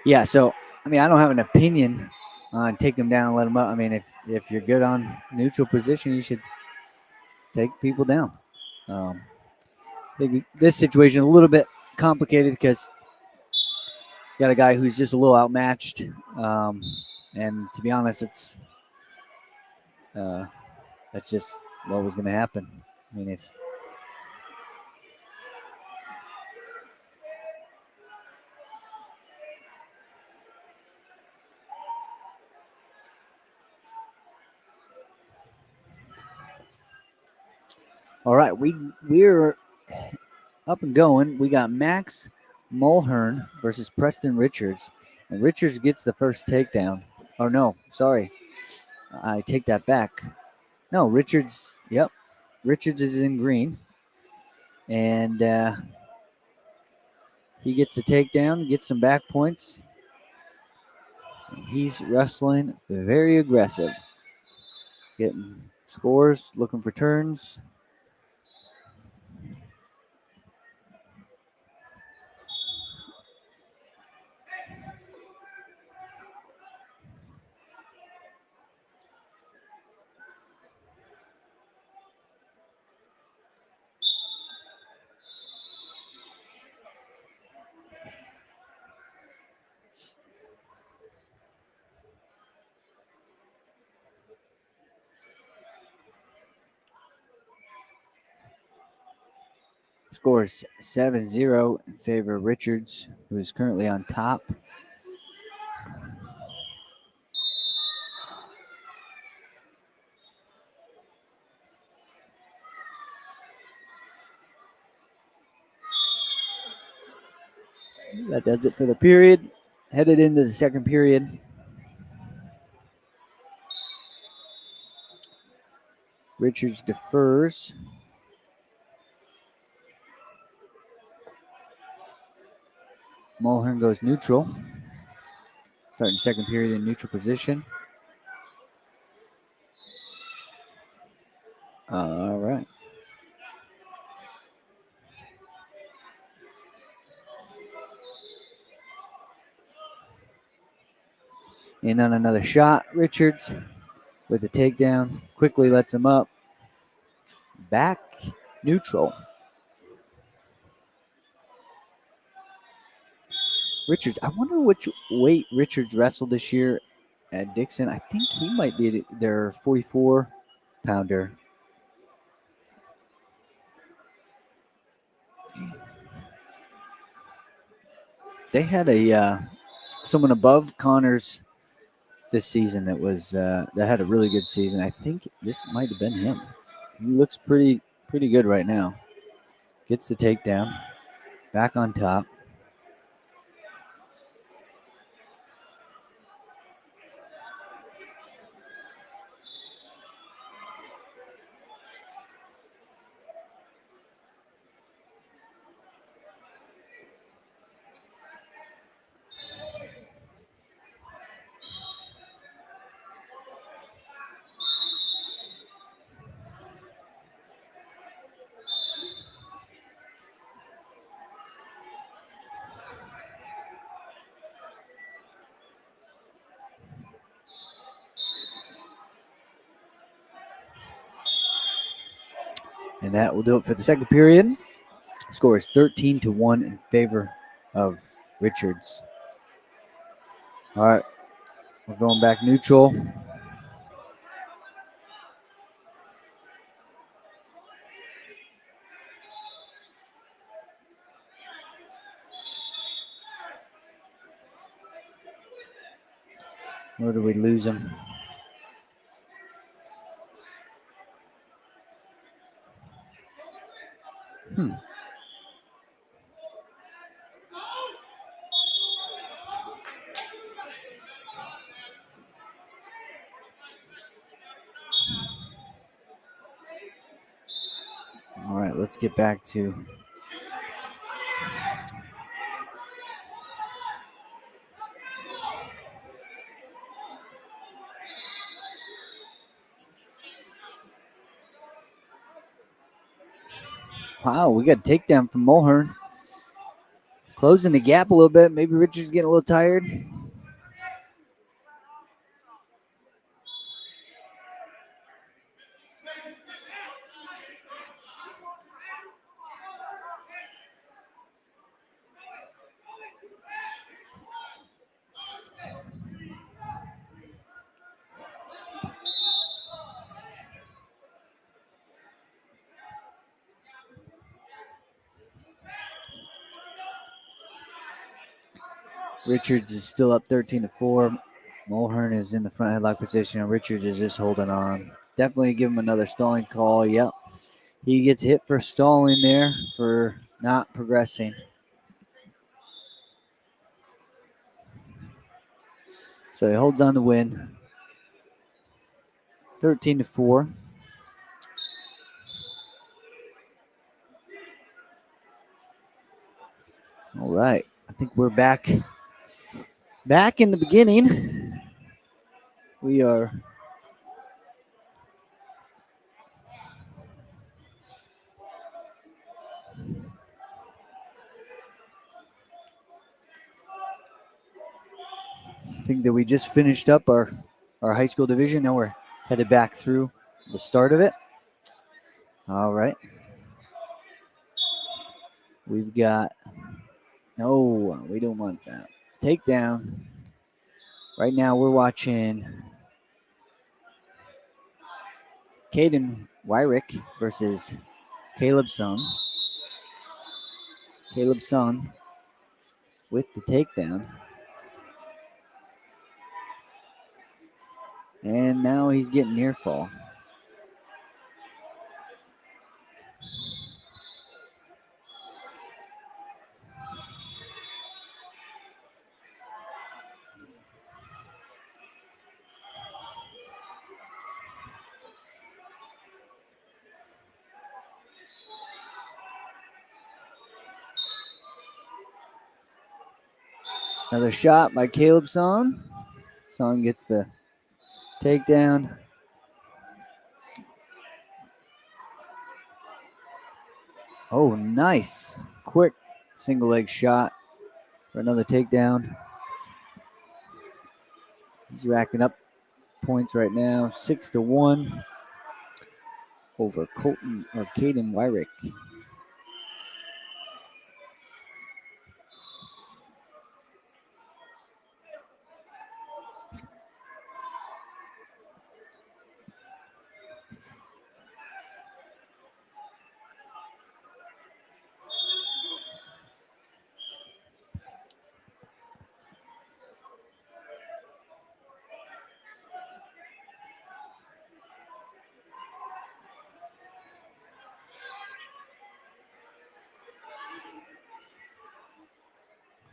Yeah, so, I mean, I don't have an opinion on take him down and let him up. I mean, if you're good on neutral position, you should take people down. I think this situation is a little bit complicated because you got a guy who's just a little outmatched. And to be honest, that's just what was going to happen. I mean, if all right, we're up and going. We got Max Mulhern versus Preston Richards, and Richards gets the first takedown. Oh no, sorry, I take that back. No, Richards. Yep, Richards is in green, and he gets the takedown, gets some back points. He's wrestling very aggressive, getting scores, looking for turns. Scores 7-0 in favor of Richards, who is currently on top. That does it for the period. Headed into the second period. Richards defers. Mulhern goes neutral. Starting second period in neutral position. All right. In on another shot. Richards with the takedown. Quickly lets him up. Back neutral. Richards, I wonder which weight Richards wrestled this year at Dixon. I think he might be their 44-pounder. They had a someone above Connors this season that had a really good season. I think this might have been him. He looks pretty good right now. Gets the takedown. Back on top. And that will do it for the second period. Score is 13-1 in favor of Richards. All right, we're going back neutral. Where do we lose him? All right, let's get back to wow, we got a takedown from Mulhern. Closing the gap a little bit. Maybe Richards getting a little tired. Richards is still up 13-4. Mulhern is in the front headlock position, and Richards is just holding on. Definitely give him another stalling call. Yep. He gets hit for stalling there for not progressing. So he holds on to win. 13-4. All right. I think we're back in the beginning. We are I think that we just finished up our high school division. Now we're headed back through the start of it. All right. We've got, no, we don't want that. Takedown. Right now we're watching Caden Wyrick versus Caleb Son. Caleb Son with the takedown. And now he's getting near fall. Another shot by Caleb Son. Son gets the takedown. Oh, nice. Quick single leg shot for another takedown. He's racking up points right now. 6-1 over Caden Wyrick.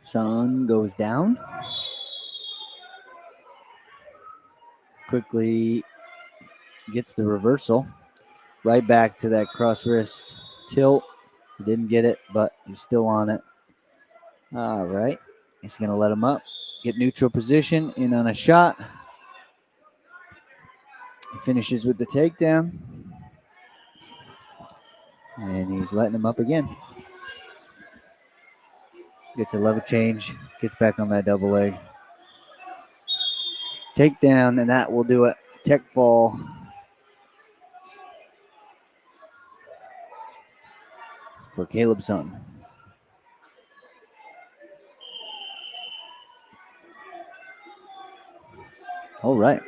Sun goes down. Quickly gets the reversal. Right back to that cross wrist tilt. He didn't get it, but he's still on it. All right. He's going to let him up. Get neutral position, in on a shot. He finishes with the takedown. And he's letting him up again. Gets a level change. Gets back on that double leg. Takedown, and that will do it. Tech fall. For Caleb Sun. All right.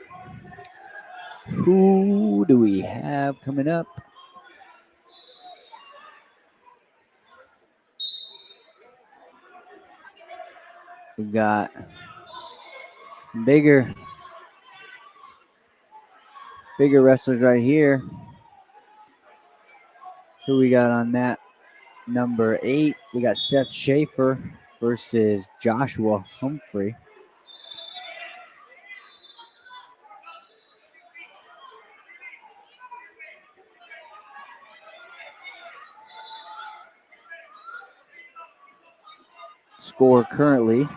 Who do we have coming up? We've got some bigger wrestlers right here. So we got on mat number 8. We got Seth Schaefer versus Joshua Humphrey. Score currently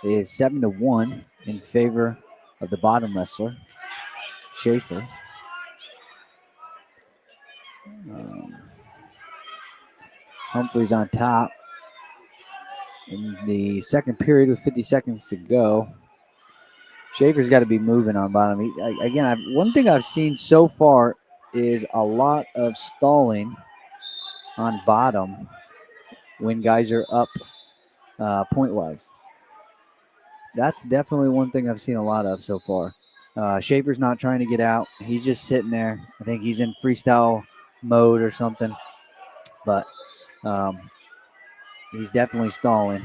is 7-1 in favor of the bottom wrestler, Schaefer. Humphrey's on top in the second period with 50 seconds to go. Schaefer's got to be moving on bottom. One thing I've seen so far is a lot of stalling on bottom when guys are up point-wise. That's definitely one thing I've seen a lot of so far. Schaefer's not trying to get out. He's just sitting there. I think he's in freestyle mode or something. But he's definitely stalling.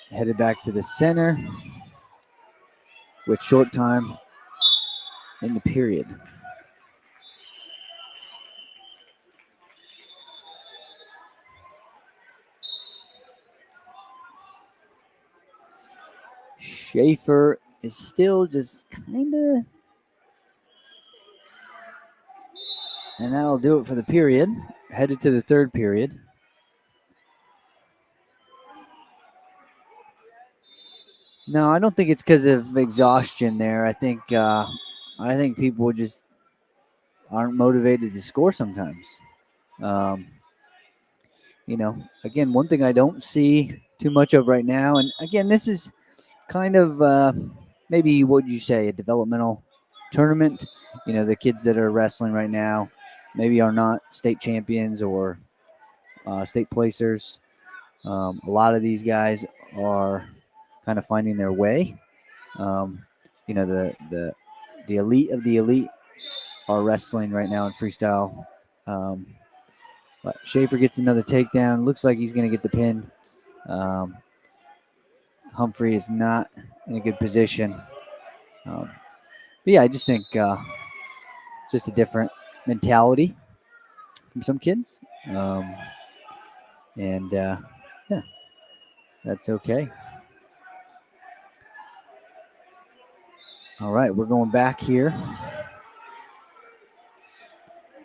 Headed back to the center with short time in the period. Schaefer is still just kind of, and that'll do it for the period. Headed to the third period. No, I don't think it's because of exhaustion there. I think people just aren't motivated to score sometimes. Again, one thing I don't see too much of right now, and again, this is kind of maybe what you say, a developmental tournament. The kids that are wrestling right now maybe are not state champions or state placers. A lot of these guys are kind of finding their way. The elite of the elite are wrestling right now in freestyle. But Schaefer gets another takedown. Looks like he's going to get the pin. Humphrey is not in a good position. But yeah, I just think just a different mentality from some kids. That's okay. All right, we're going back here.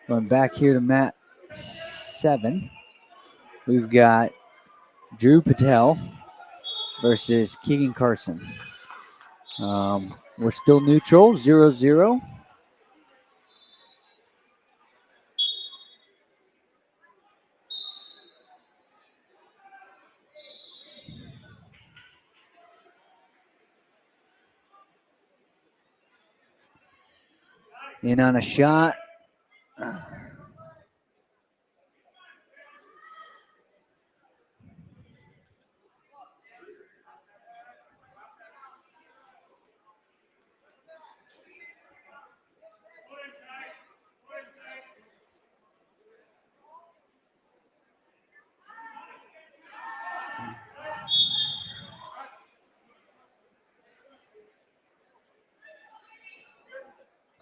Going back here to mat 7. We've got Drew Patel versus Keegan Carson. We're still neutral, 0-0. In on a shot.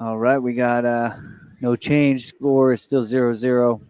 All right, we got No change. Score is still 0-0.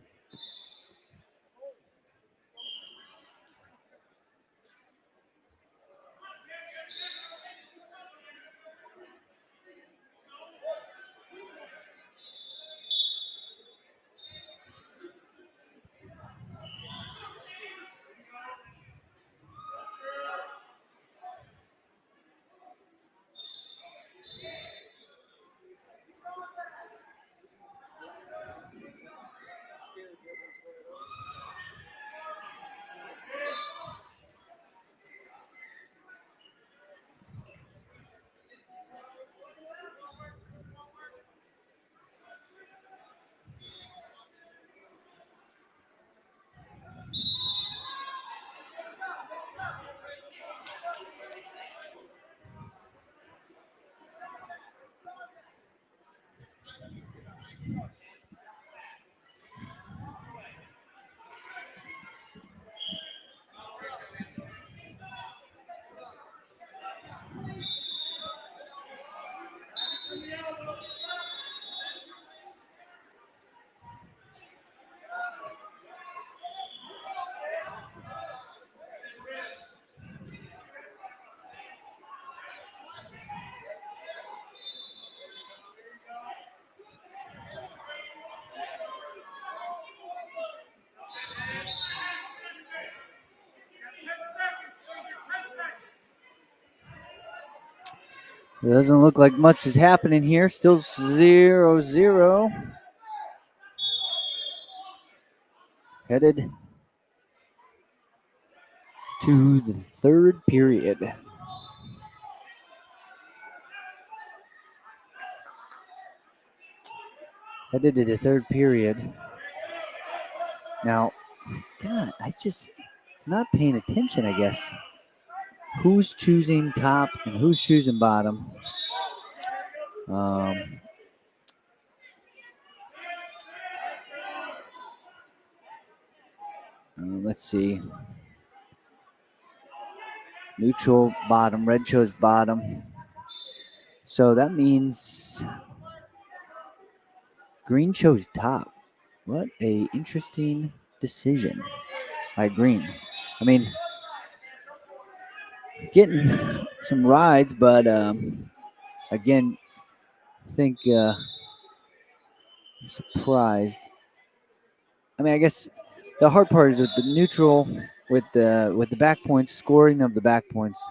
It doesn't look like much is happening here. Still 0-0. Headed to the third period. Headed to the third period. Now, God, I just not paying attention, I guess. Who's choosing top and who's choosing bottom? Let's see. Neutral bottom, red chose bottom. So that means green chose top. What a interesting decision by green. I mean, getting some rides, but again, I think I'm surprised. I mean, I guess the hard part is with the neutral, with the back points, scoring of the back points.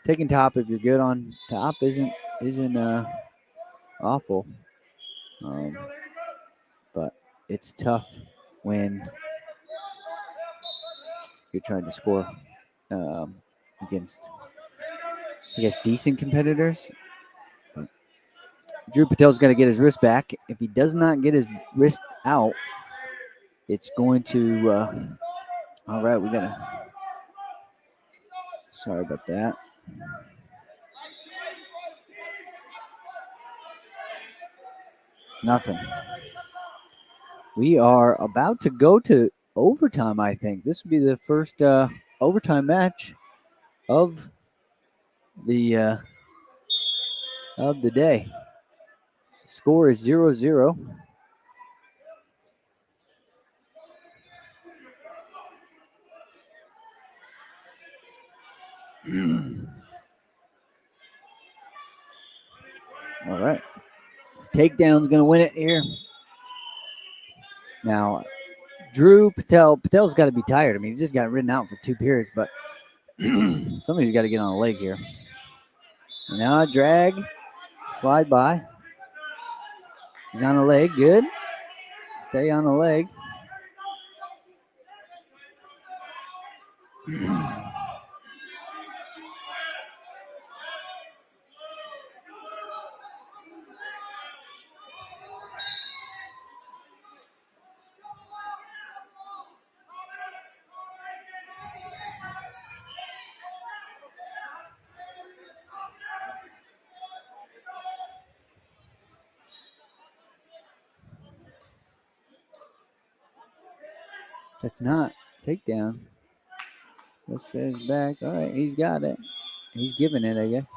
Taking top if you're good on top isn't awful, but it's tough when you're trying to score against, I guess, decent competitors. Drew Patel's got to get his wrist back. If he does not get his wrist out, it's going to. All right, we gotta. Sorry about that. Nothing. We are about to go to overtime, I think. This would be the first overtime match of the day. Score is 0-0. All right. Takedown's going to win it here. Now, Drew Patel's got to be tired. I mean, he just got ridden out for 2 periods, but somebody's got to get on a leg here. Now a drag, slide by. He's on a leg, good. Stay on a leg. That's not takedown. Let's say his back. All right, he's got it. He's giving it, I guess.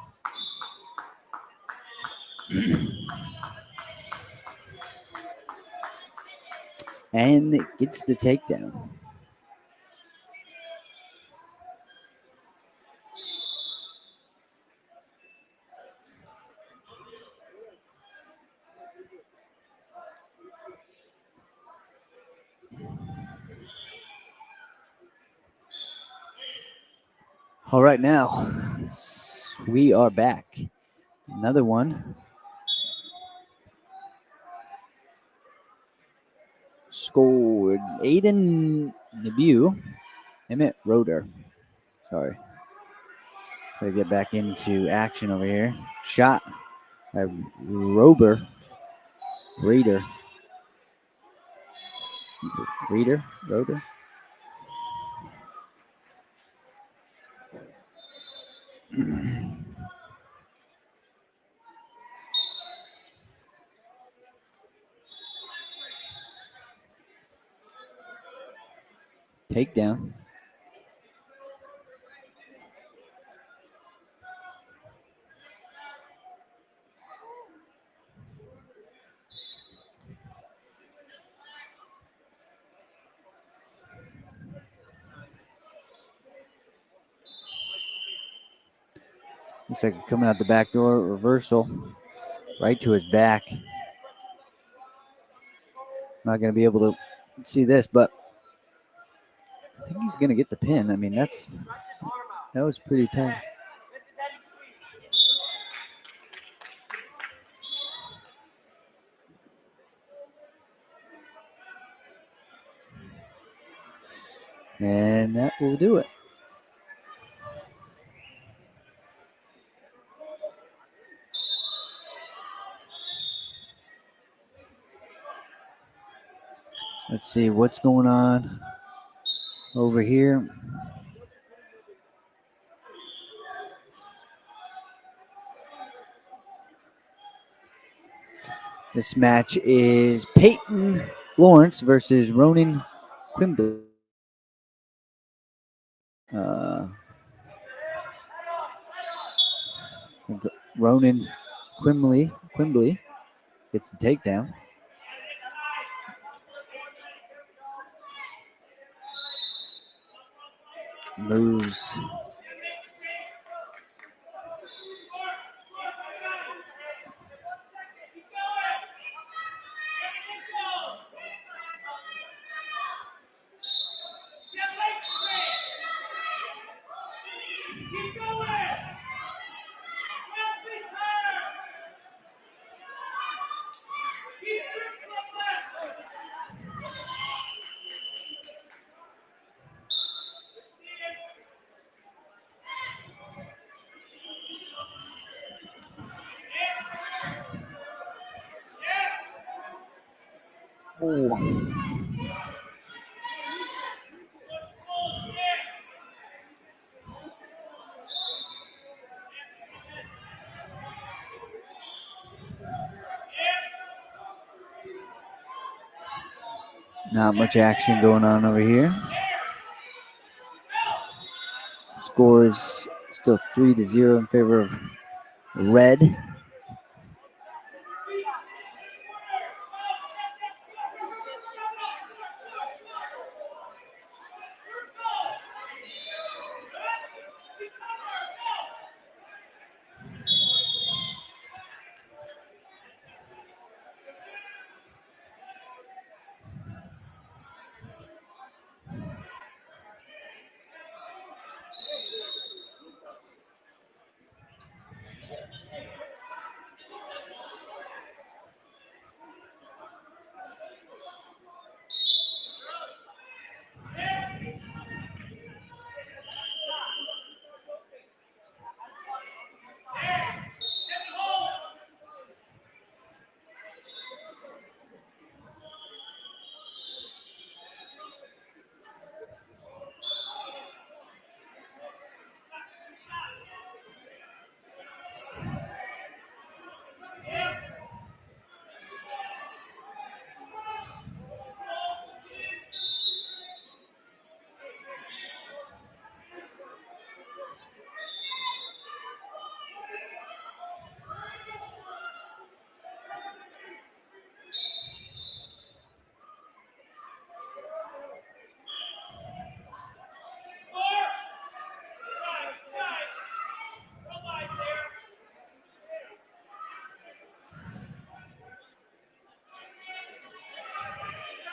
And it gets the takedown. All right, now we are back. Another one. Scored Aiden debut. Emmett Roder. Sorry. Gotta get back into action over here. Shot by Roder. Roder. Takedown. Looks like coming out the back door. Reversal. Right to his back. Not going to be able to see this, but I think he's going to get the pin. I mean, that was pretty tight. And that will do it. Let's see what's going on over here. This match is Peyton Lawrence versus Ronan Quimbley. Ronan Quimbley gets the takedown. Moves. Oh. Not much action going on over here. Score is still 3-0 in favor of Red.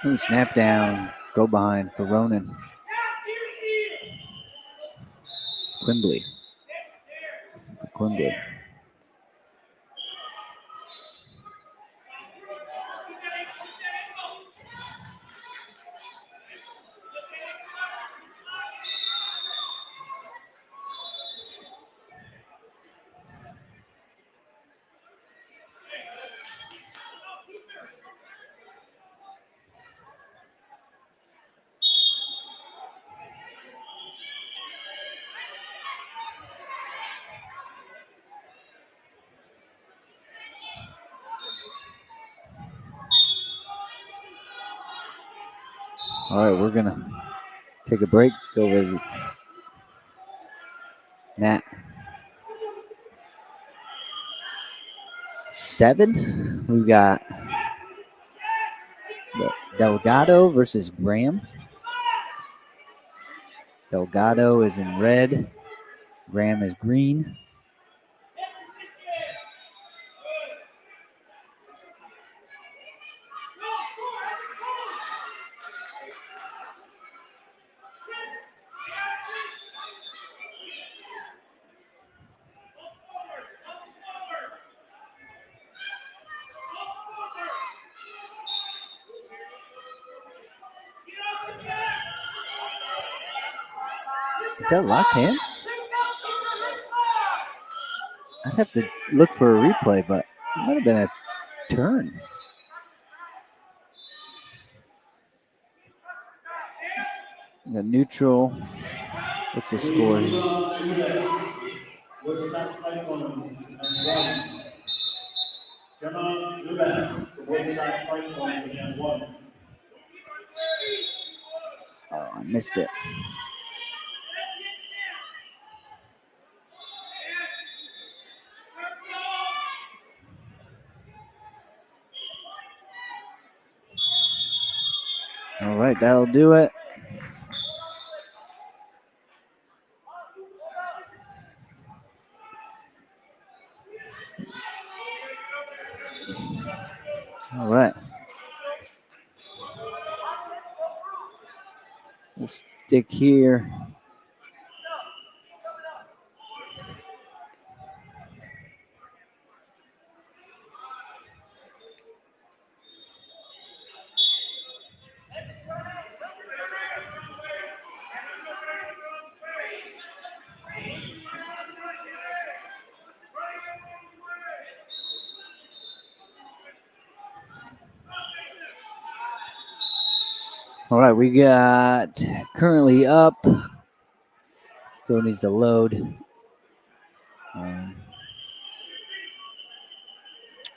Ooh, snap down. Go behind for Ronan. Quimbley. For Quimbley. All right, we're going to take a break. Go with Nat. 7. We've got Delgado versus Graham. Delgado is in red. Graham is green. Is that locked hands? I'd have to look for a replay, but it might have been a turn. The neutral. What's the score here? Woodstock Cyclones against 1. Gemma Lubeck for Woodstock Cyclones against 1. Oh, I missed it. All right, that'll do it. All right. We'll stick here. All right, we got currently up. Still needs to load.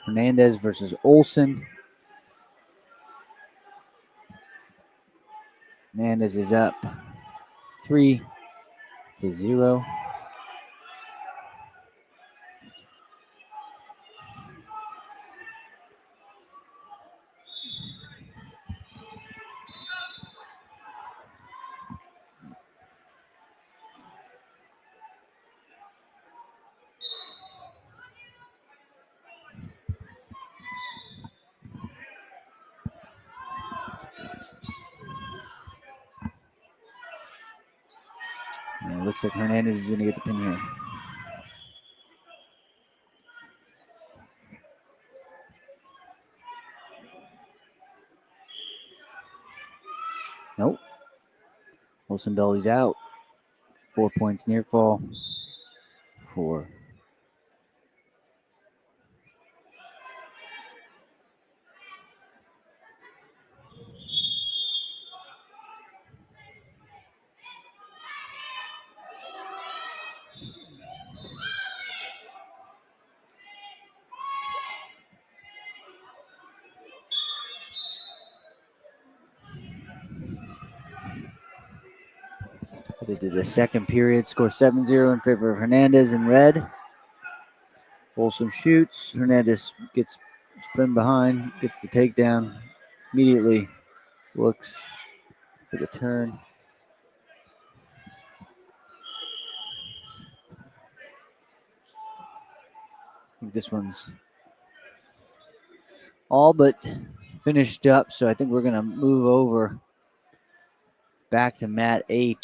Hernandez versus Olson. Hernandez is up 3-0. And it looks like Hernandez is going to get the pin here. Nope. Olson bellies out. 4 points near fall. 4. The second period, score 7-0 in favor of Hernandez in red. Olson shoots. Hernandez gets spin behind, gets the takedown. Immediately looks for the turn. I think this one's all but finished up, so I think we're going to move over back to mat 8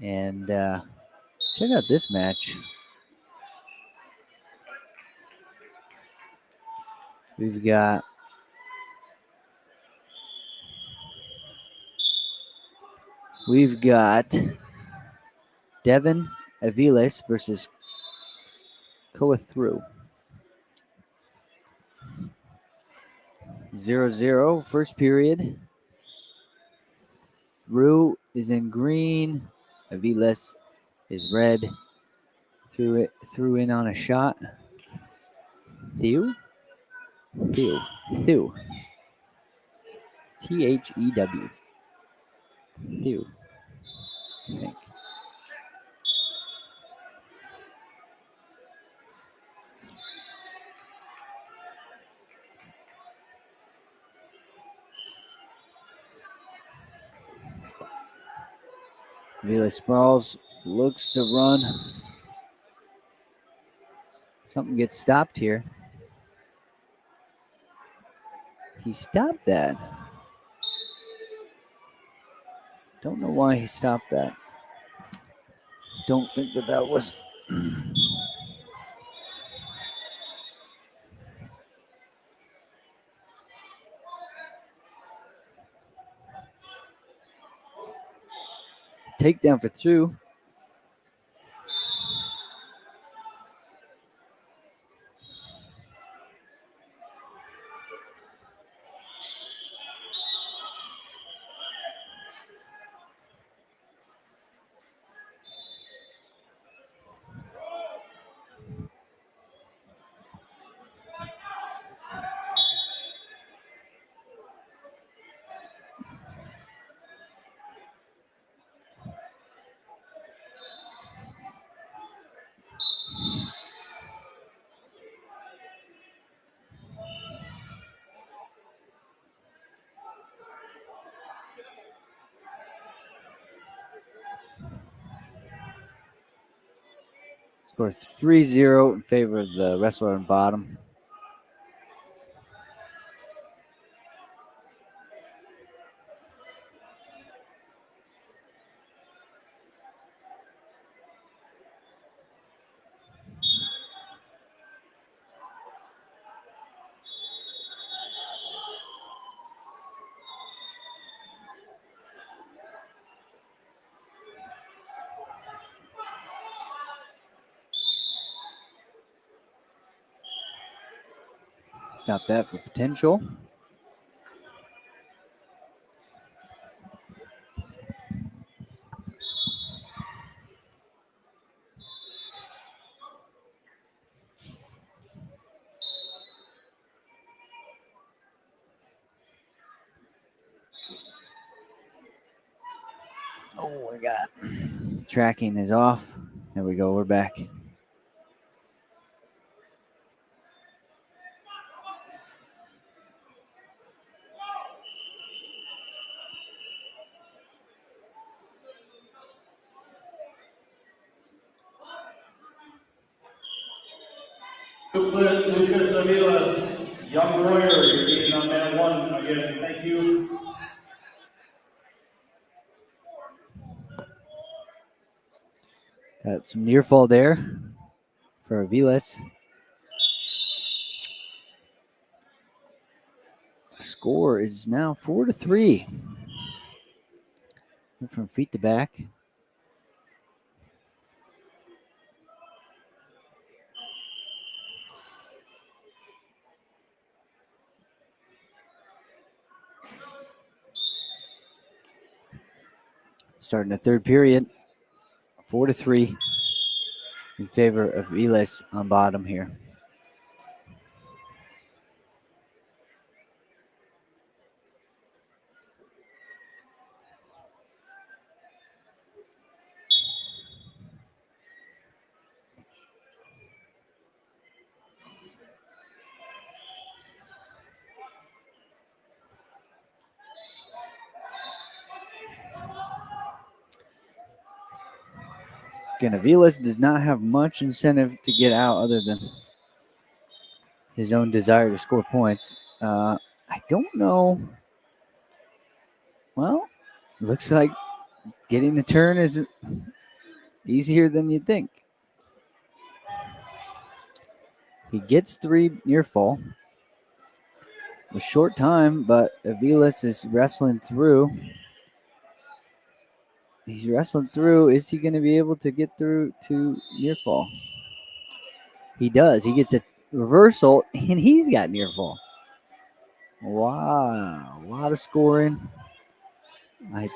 and check out this match. We've got Devin Aviles versus Koa Through. 0-0 first period. Through is in green. Aviles is red. Threw in on a shot. Thew. Thew. Thew. Thew. I think. Aviles sprawls, looks to run. Something gets stopped here. He stopped that. Don't know why he stopped that. Don't think that was. Takedown for two. Score 3-0 in favor of the wrestler on bottom. Got that for potential. Oh, we got tracking is off. There we go. We're back. Lucas Aviles, young warrior, you're beating on mat 1 again. Thank you. Got some near fall there for Aviles. Score is now 4-3. From feet to back. Starting the third period, 4-3 in favor of Aviles on bottom here. Again, Aviles does not have much incentive to get out other than his own desire to score points. I don't know. Well, looks like getting the turn is easier than you'd think. He gets 3 near fall. A short time, but Aviles is wrestling through. He's wrestling through. Is he going to be able to get through to near fall? He does. He gets a reversal, and he's got near fall. Wow. A lot of scoring. I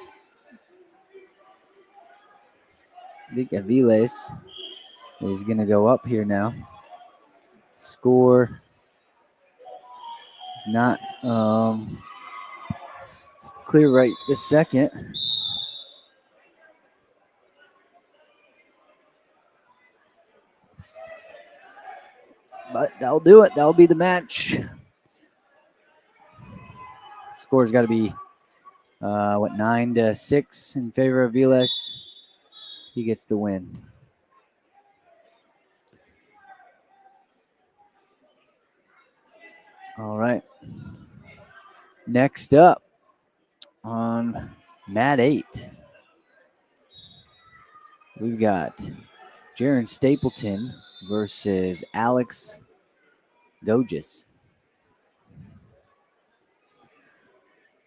think Aviles is going to go up here now. Score is not clear right this second. But that'll do it. That'll be the match. Score's got to be 9-6 in favor of Viles. He gets the win. All right. Next up on mat 8, we've got Jaron Stapleton versus Alex Gogis.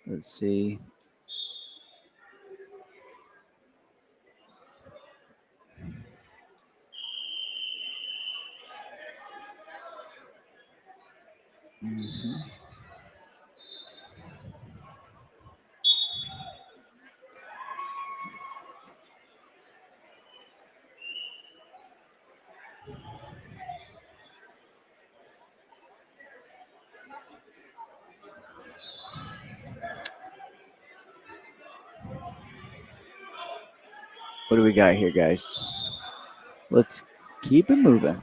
Let's see. What do we got here, guys? Let's keep it moving.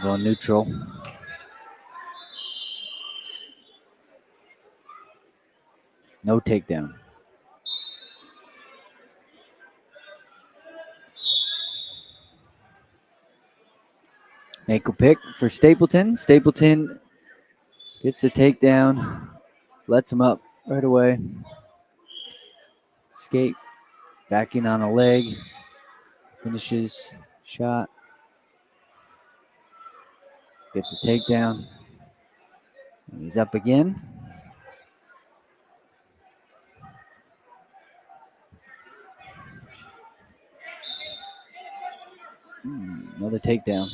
Going neutral. No takedown. Ankle pick for Stapleton. Stapleton gets the takedown. Lets him up right away. Skate. Backing on a leg. Finishes shot. Gets a takedown. And he's up again. Another takedown.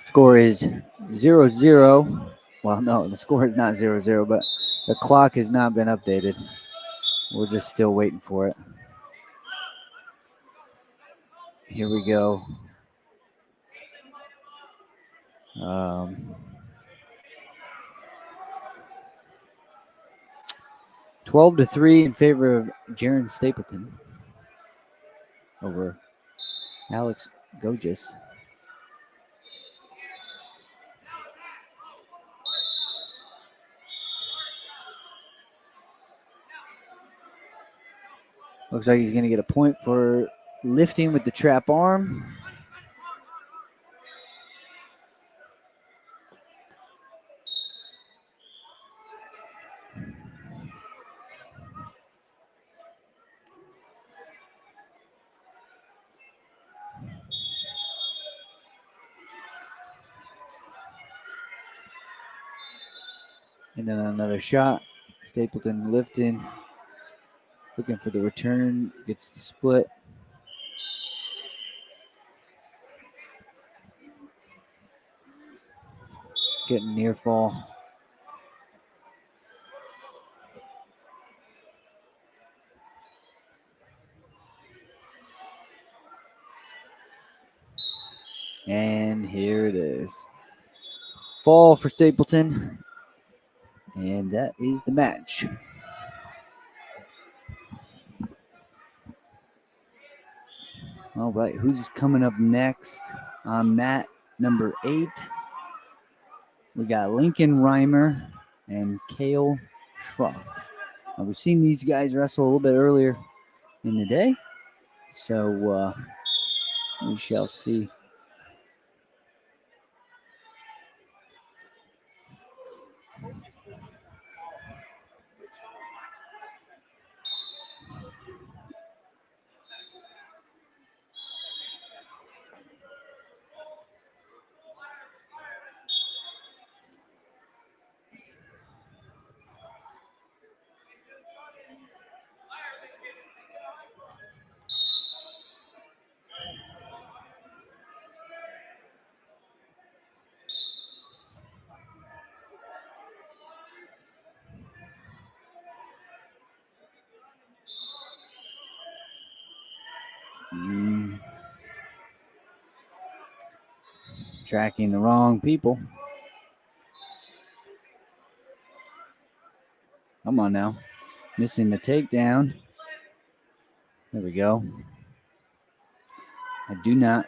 Score is 0-0. Well, no, the score is not 0-0, but the clock has not been updated. We're just still waiting for it. Here we go. 12-3 in favor of Jaron Stapleton over Alex Gogis. Looks like he's going to get a point for lifting with the trap arm. And then another shot. Stapleton lifting. Looking for the return. Gets the split. Getting near fall. And here it is. Fall for Stapleton. And that is the match. All right, who's coming up next on mat number 8? We got Lincoln Reimer and Kale Schroth. Now, we've seen these guys wrestle a little bit earlier in the day, so we shall see. Tracking the wrong people. Come on now. Missing the takedown. There we go. I do not.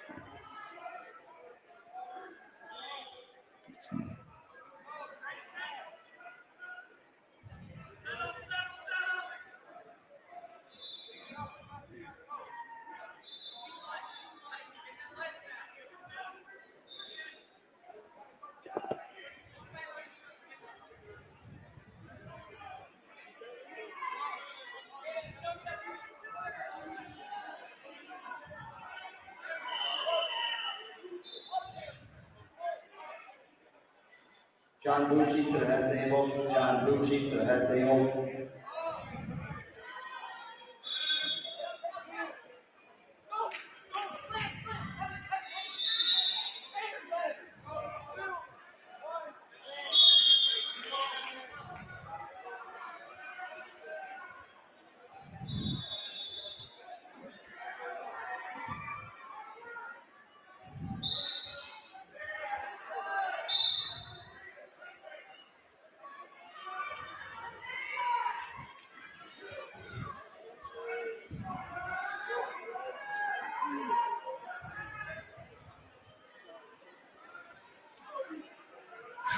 John Bucci to the head table. John Bucci to the head table.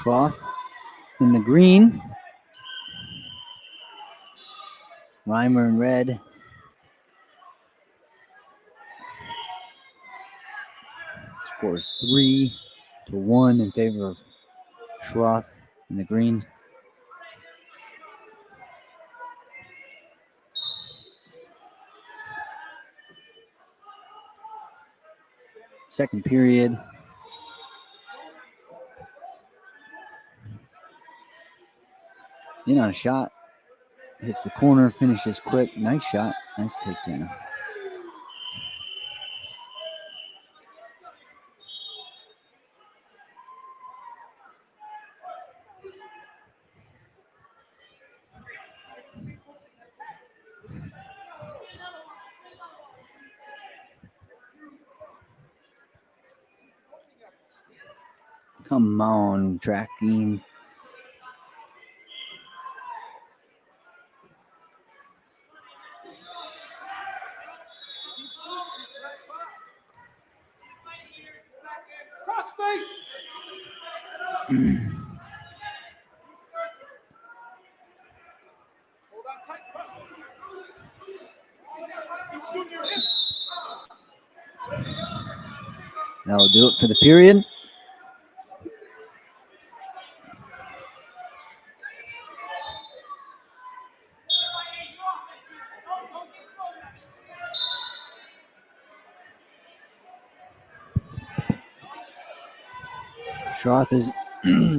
Schroth in the green. Reimer in red. Scores 3-1 in favor of Schroth in the green. Second period. In on a shot. Hits the corner, finishes quick. Nice shot. Nice takedown. Come on, tracking. Crossface. Hold on tight, crossface. Keep shooting your hips. That'll do it for the period. Schroth is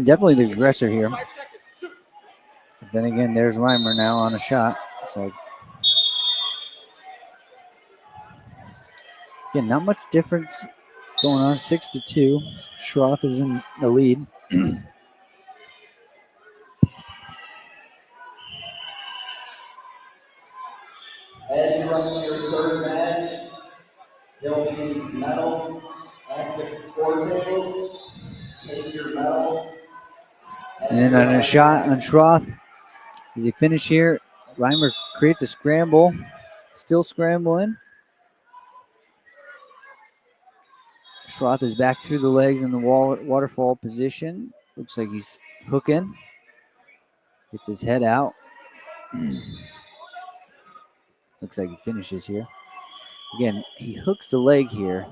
definitely the aggressor here. 5 seconds. Shoot. then again, there's Reimer now on a shot. So again, not much difference going on. 6-2. Schroth is in the lead. As you wrestle your third match, there'll be medals at the score tables. Take your medal. And then on a shot on Schroth. Does he finish here? Reimer creates a scramble. Still scrambling. Schroth is back through the legs in the waterfall position. Looks like he's hooking. Gets his head out. Looks like he finishes here. Again, he hooks the leg here,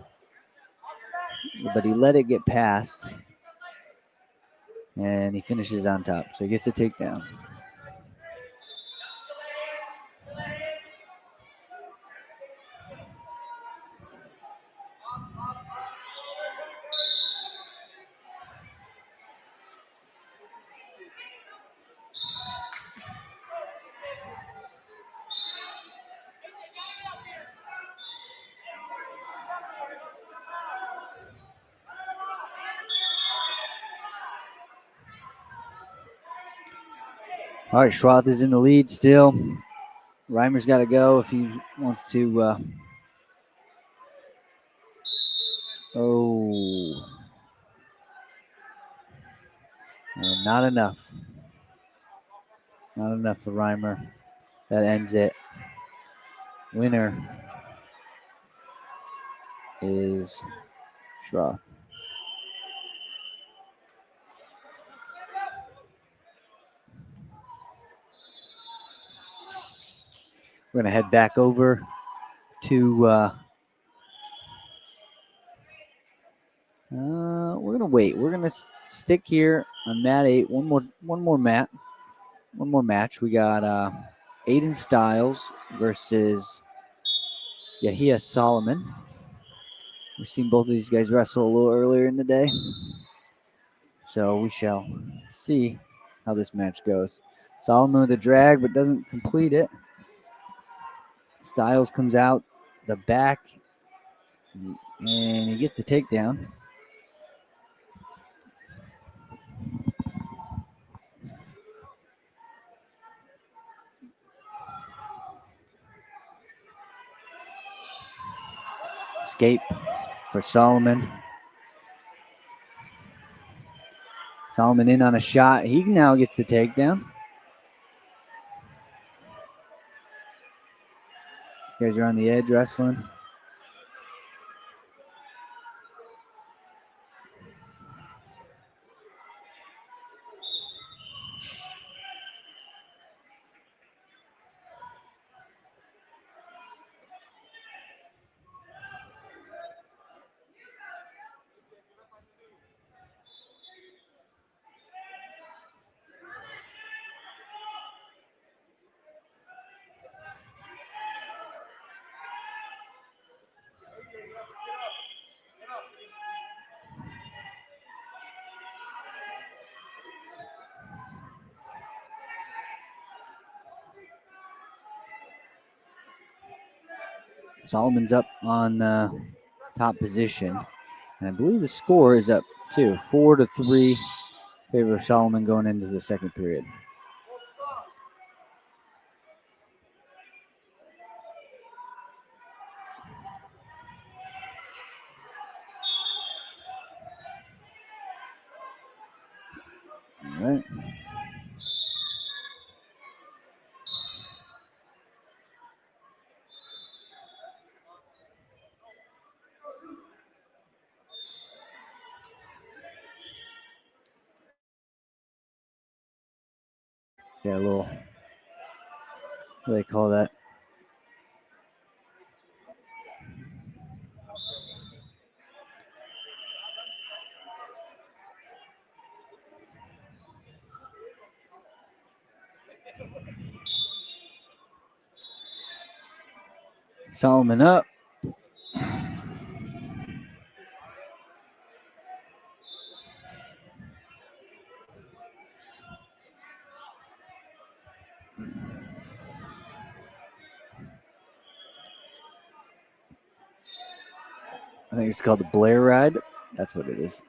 but he let it get past. And he finishes on top. So he gets the takedown. All right, Schroth is in the lead still. Reimer's got to go if he wants to. And not enough. Not enough for Reimer. That ends it. Winner is Schroth. We're going to head back over to. We're going to wait. We're going to stick here on mat 8. One more match. We got Aiden Styles versus Yahia Solomon. We've seen both of these guys wrestle a little earlier in the day. So we shall see how this match goes. Solomon with a drag, but doesn't complete it. Styles comes out the back, and he gets a takedown. Escape for Solomon. Solomon in on a shot. He now gets the takedown. These guys are on the edge wrestling. Solomon's up on top position. And I believe the score is up too. 4-3 favor of Solomon going into the second period. All right. It's got a little, what do they call that? Solomon up. I think it's called the Blair Ride. That's what it is.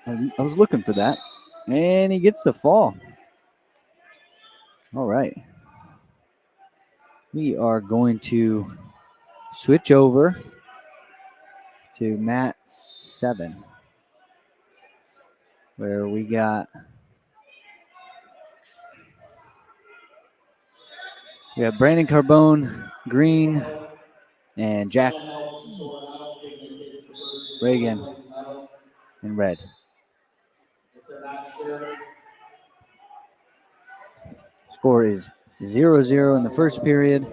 I was looking for that. And he gets the fall. All right. We are going to switch over to mat 7, where we got Brandon Carbone, green, and Jack Reagan in red. If they're not sure, Score is 0-0 in the first period.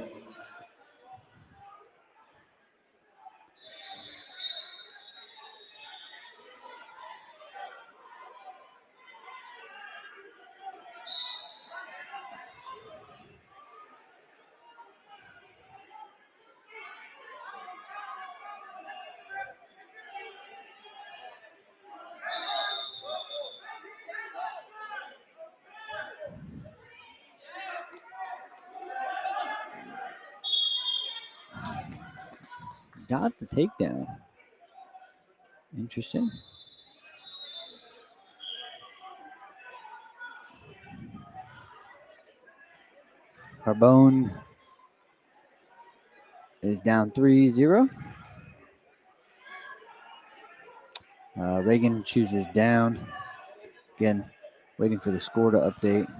Got the takedown. Interesting. Carbone is down 3-0. Reagan chooses down. Again, waiting for the score to update.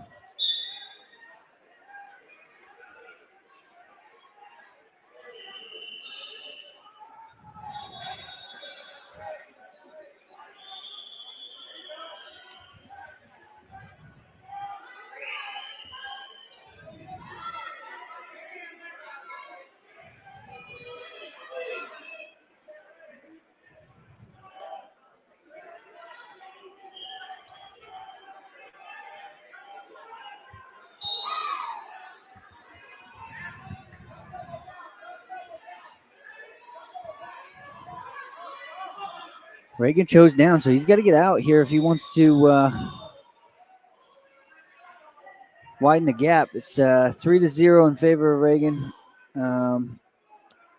Reagan chose down, so he's got to get out here if he wants to widen the gap. It's 3-0 in favor of Reagan in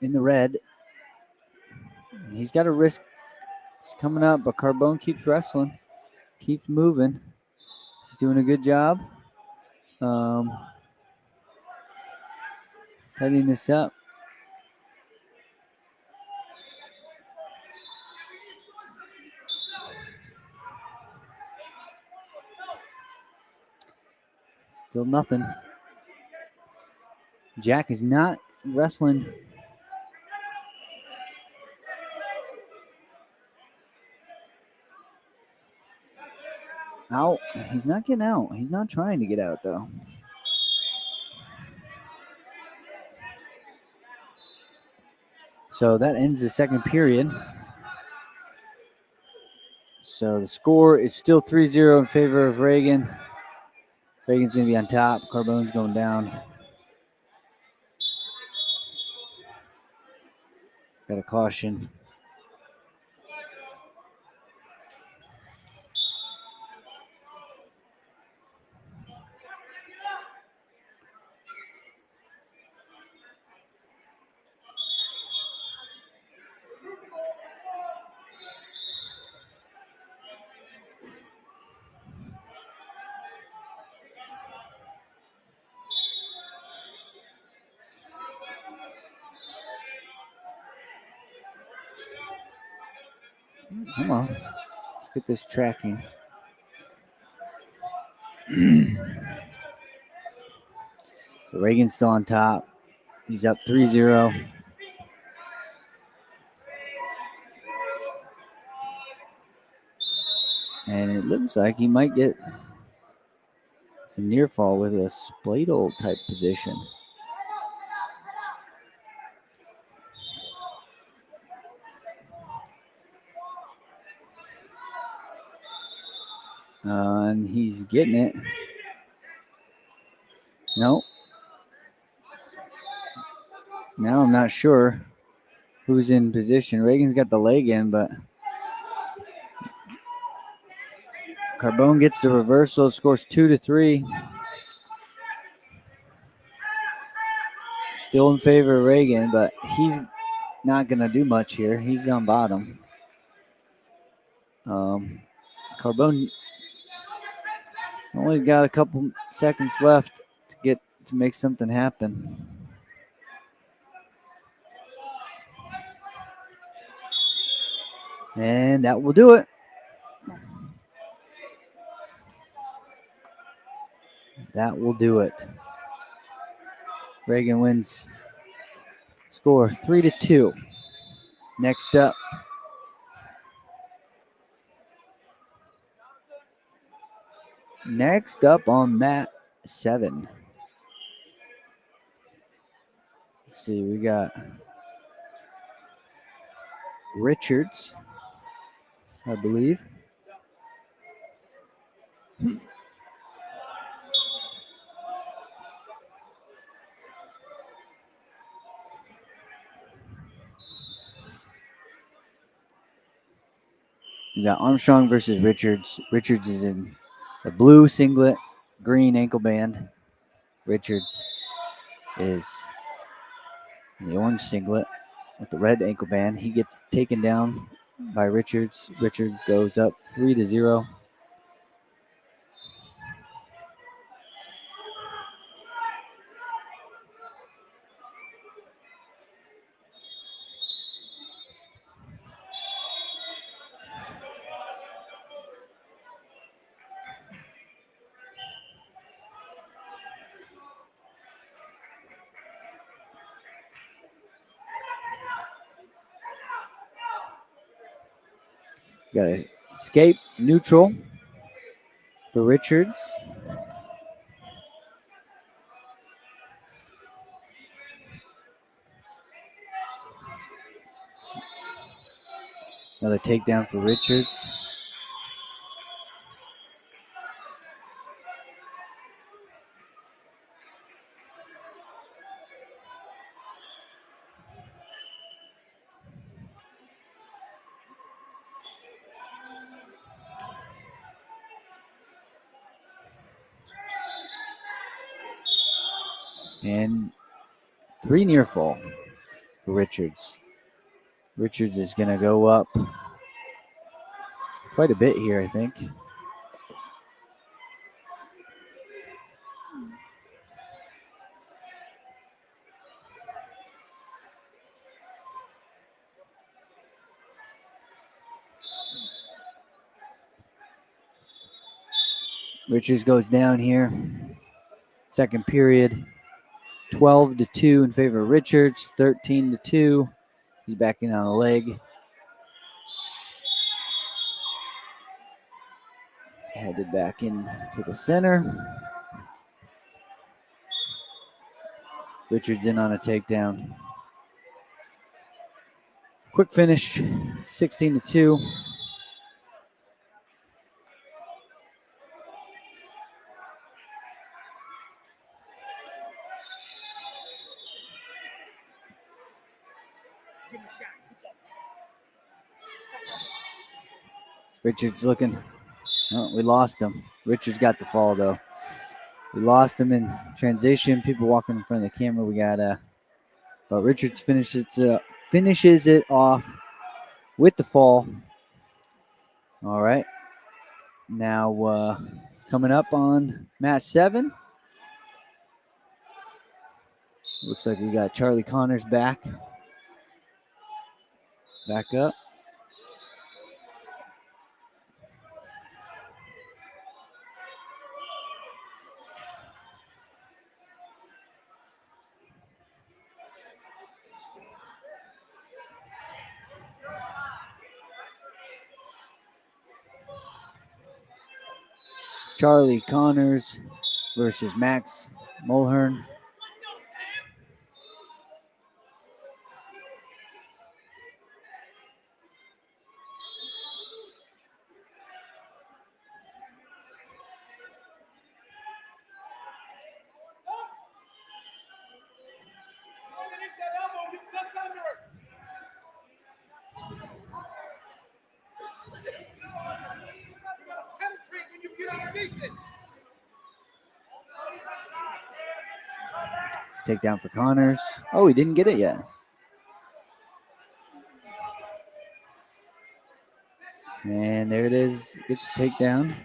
the red. And he's got a risk. It's coming up, but Carbone keeps wrestling, keeps moving. He's doing a good job setting this up. Still nothing. Jack is not wrestling. Out. He's not getting out. He's not trying to get out, though. So that ends the second period. So the score is still 3-0 in favor of Reagan. Reagan's going to be on top. Carbone's going down. Got a caution. Come on. Let's get this tracking. So Reagan's still on top. He's up 3-0. And it looks like he might get some near fall with a spladle type position. And he's getting it. No. Now I'm not sure who's in position. Reagan's got the leg in, but Carbone gets the reversal, scores 2-3. Still in favor of Reagan, but he's not going to do much here. He's on bottom. Carbone only got a couple seconds left to make something happen. And that will do it. That will do it. Reagan wins score 3-2. Next up, on mat 7. Let's see, we got Richards, I believe. We got Armstrong versus Richards. Richards is in the blue singlet, green ankle band. Richards is in the orange singlet with the red ankle band. He gets taken down by Richards. Richards goes up 3-0. Got to escape neutral for Richards. Another takedown for Richards. And 3 near fall for Richards. Richards is going to go up quite a bit here, I think. Richards goes down here. Second period, 12-2 in favor of Richards, 13-2. He's backing on a leg. Headed back into the center. Richards in on a takedown. Quick finish, 16-2. Richards looking. Oh, we lost him. Richards got the fall though. We lost him in transition. People walking in front of the camera. We got but Richards finishes it off with the fall. All right. Now coming up on mat 7. Looks like we got Charlie Connors back up. Charlie Connors versus Max Mulhern. Takedown for Connors. Oh, he didn't get it yet. And there it is. Gets a takedown.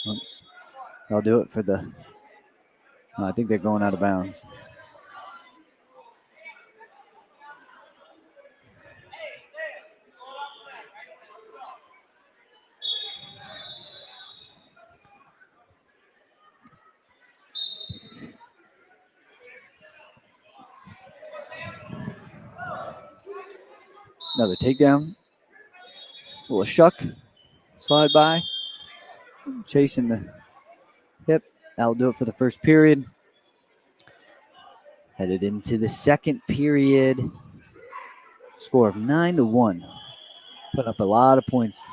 Oops. I'll do it for the. I think they're going out of bounds. Another takedown. A little shuck. Slide by. Chasing the hip. That'll do it for the first period. Headed into the second period. Score of 9-1. Put up a lot of points.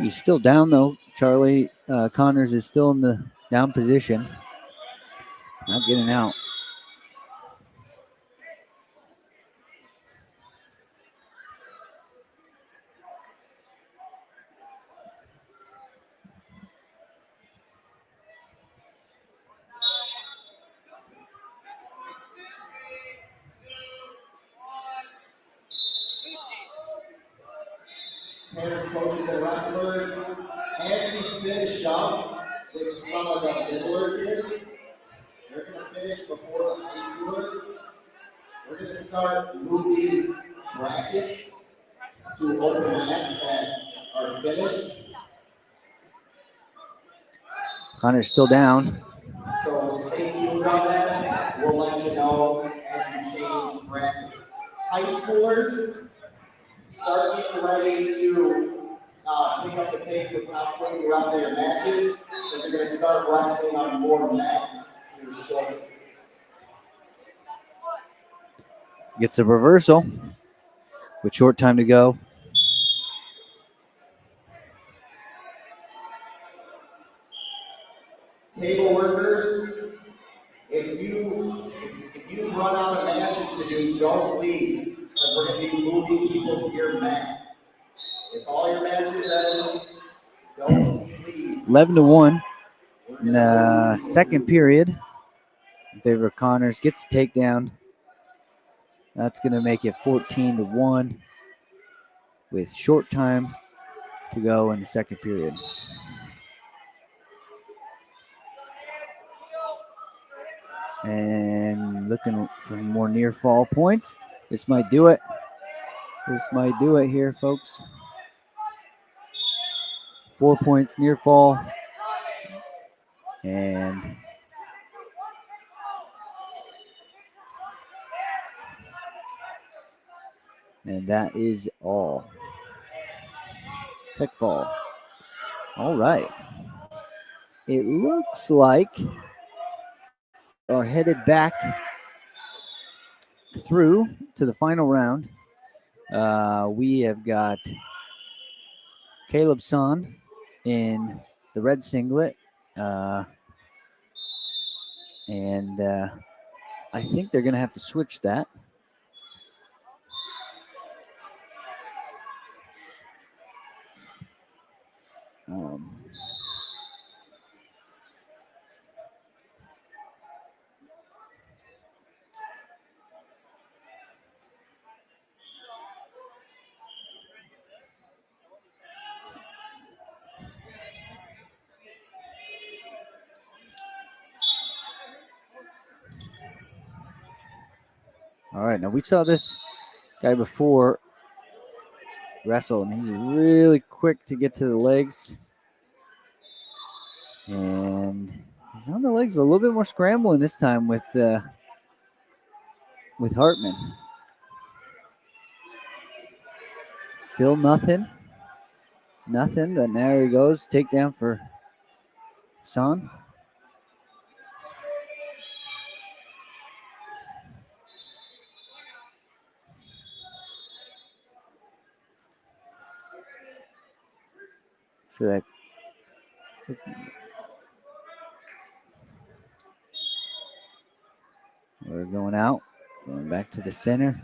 He's still down though. Charlie Connors is still in the down position. Not getting out. Parents, coaches, and wrestlers, as we finish up with some of the middler kids, they're going to finish before the high schoolers. We're going to start moving brackets to open mats that are finished. Connor's still down. So stay tuned on that. We'll let you know as we change brackets. High schoolers, start getting ready to pick up the pace with how quick you wrestle your matches, because you're going to start wrestling on more mats here shortly. Gets a reversal with short time to go. Table workers, if you run out of matches to do, don't leave, because we're going to be moving people to your mat. If all your matches end, don't leave. 11-1 in the second period in favor of Connors. Gets a takedown. That's going to make it 14-1 with short time to go in the second period. And looking for more near fall points. This might do it. This might do it here, folks. 4 points near fall. And that is all. Tech fall. All right. It looks like we are headed back through to the final round. We have got Caleb Son in the red singlet. And I think they're going to have to switch that. All right, now we saw this guy before wrestle, and he's really quick to get to the legs. And he's on the legs, but a little bit more scrambling this time with Hartman. Still nothing, but there he goes. Takedown for Son. So that we're going out, going back to the center.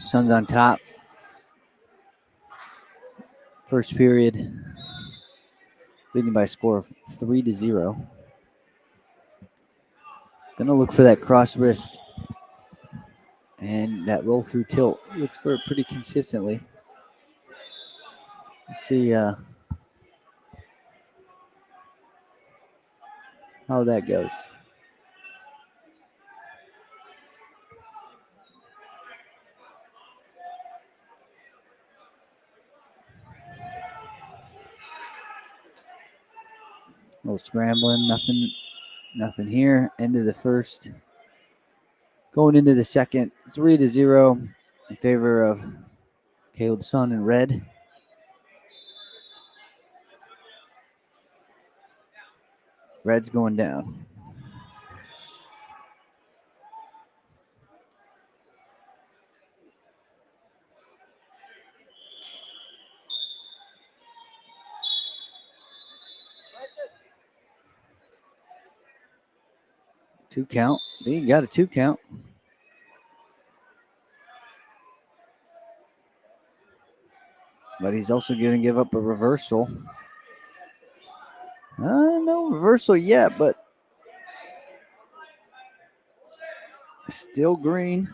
Sun's on top. First period, leading by a score of 3-0. Gonna look for that cross wrist and that roll through tilt. Looks for it pretty consistently. Let's see how that goes. A little scrambling, nothing here. End of the first. Going into the second, 3-0 in favor of Caleb Son in red. Red's going down. Two count. He got a 2 count. But he's also going to give up a reversal. No reversal yet, but still green.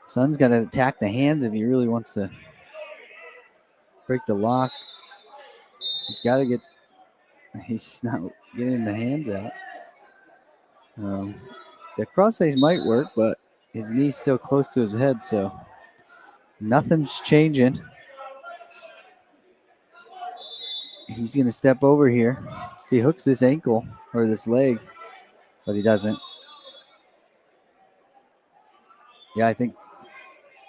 Son's got to attack the hands if he really wants to break the lock. He's not getting the hands out. The cross ice might work, but his knee's still close to his head, so nothing's changing. He's going to step over here. He hooks this ankle or this leg, but he doesn't. Yeah, I think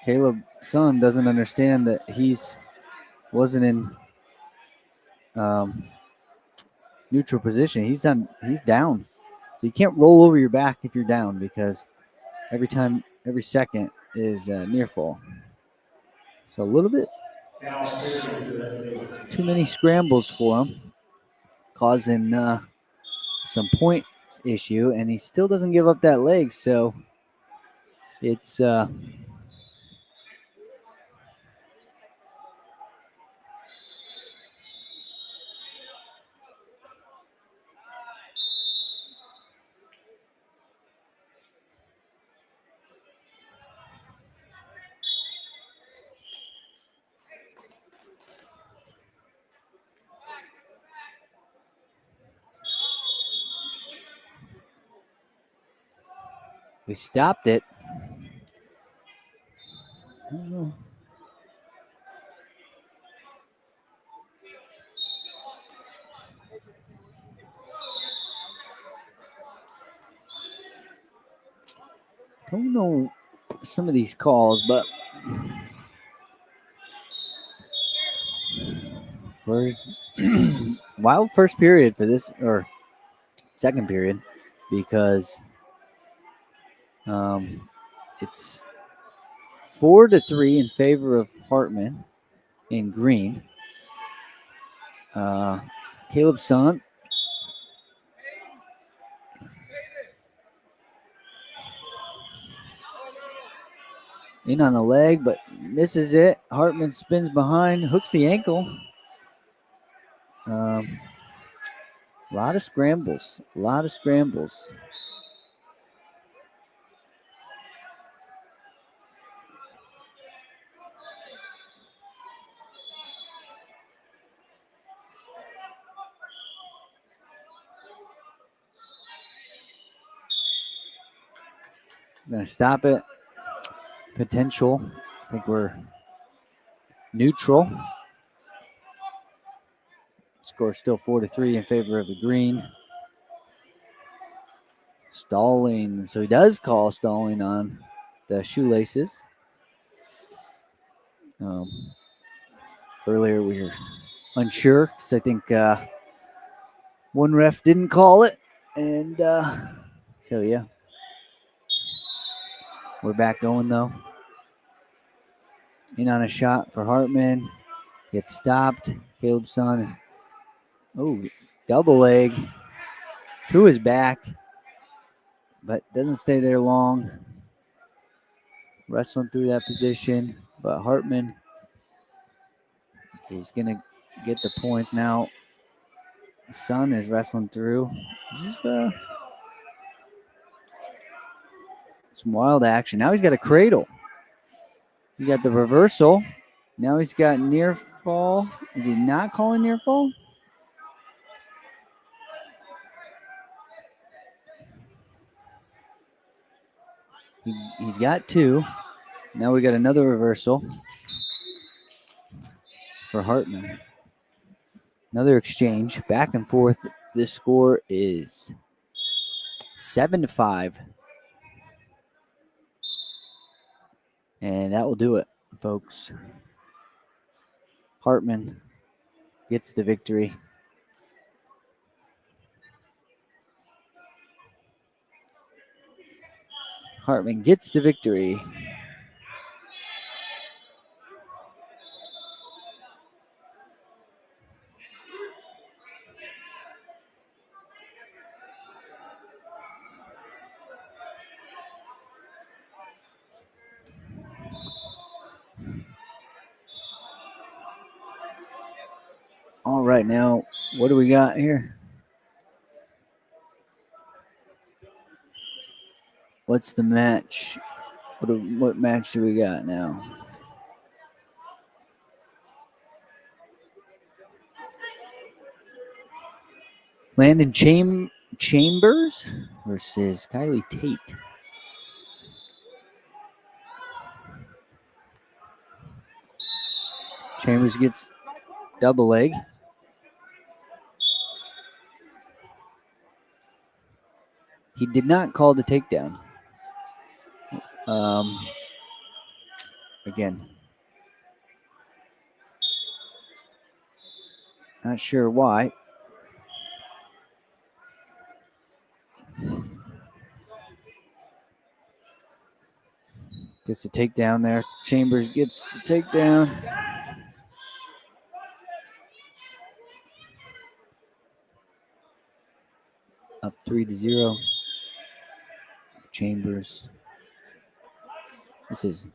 Caleb Son doesn't understand that wasn't in neutral position. He's down. So you can't roll over your back if you're down, because every second is near fall. So a little bit too many scrambles for him, causing some points issue, and he still doesn't give up that leg. So it's we stopped it. I don't know. Don't know some of these calls, but wild first period for this, or second period, because it's 4-3 in favor of Hartman in green. Caleb Son in on the leg, but misses it. Hartman spins behind, hooks the ankle. A lot of scrambles. Gonna stop it. Potential. I think we're neutral. Score still 4-3 in favor of the green. Stalling. So he does call stalling on the shoelaces. Earlier we were unsure because I think one ref didn't call it. And so, yeah. We're back going, though. In on a shot for Hartman. Gets stopped. Caleb's son. Oh, double leg to his back. But doesn't stay there long. Wrestling through that position. But Hartman is going to get the points now. Son is wrestling through. This is some wild action. Now he's got a cradle. He got the reversal. Now he's got near fall. Is he not calling near fall? He's got two. Now we got another reversal for Hartman. Another exchange, back and forth. This score is 7-5. And that will do it, folks. Hartman gets the victory. Hartman gets the victory. All right, now, what do we got here? What's the match? What match do we got now? Landon Chambers versus Kylie Tate. Chambers gets double leg. He did not call the takedown. Again, not sure why. Gets the takedown there. Chambers gets the takedown. Up 3-0. Chambers. This is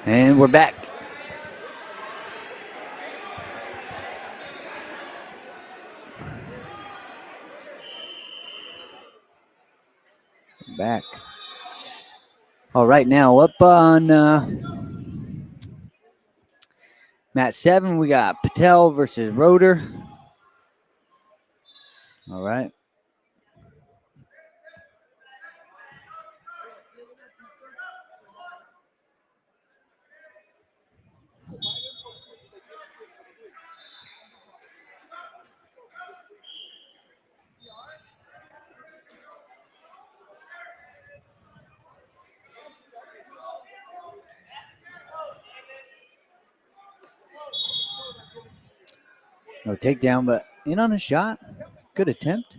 And we're back. Back. All right, now up on mat 7, we got Patel versus Roeder. All right. No takedown, but in on a shot. Good attempt.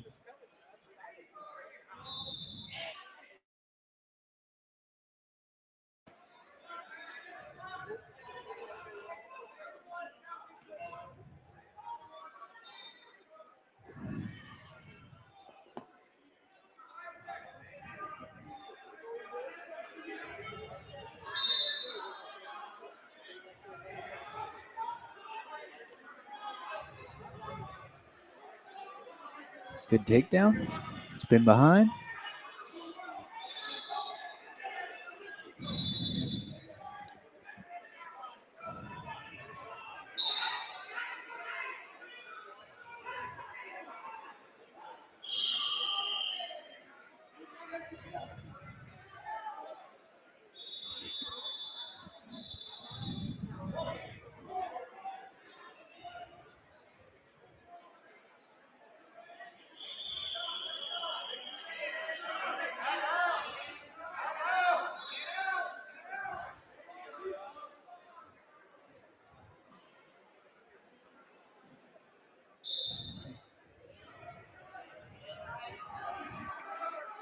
Good takedown. Spin behind.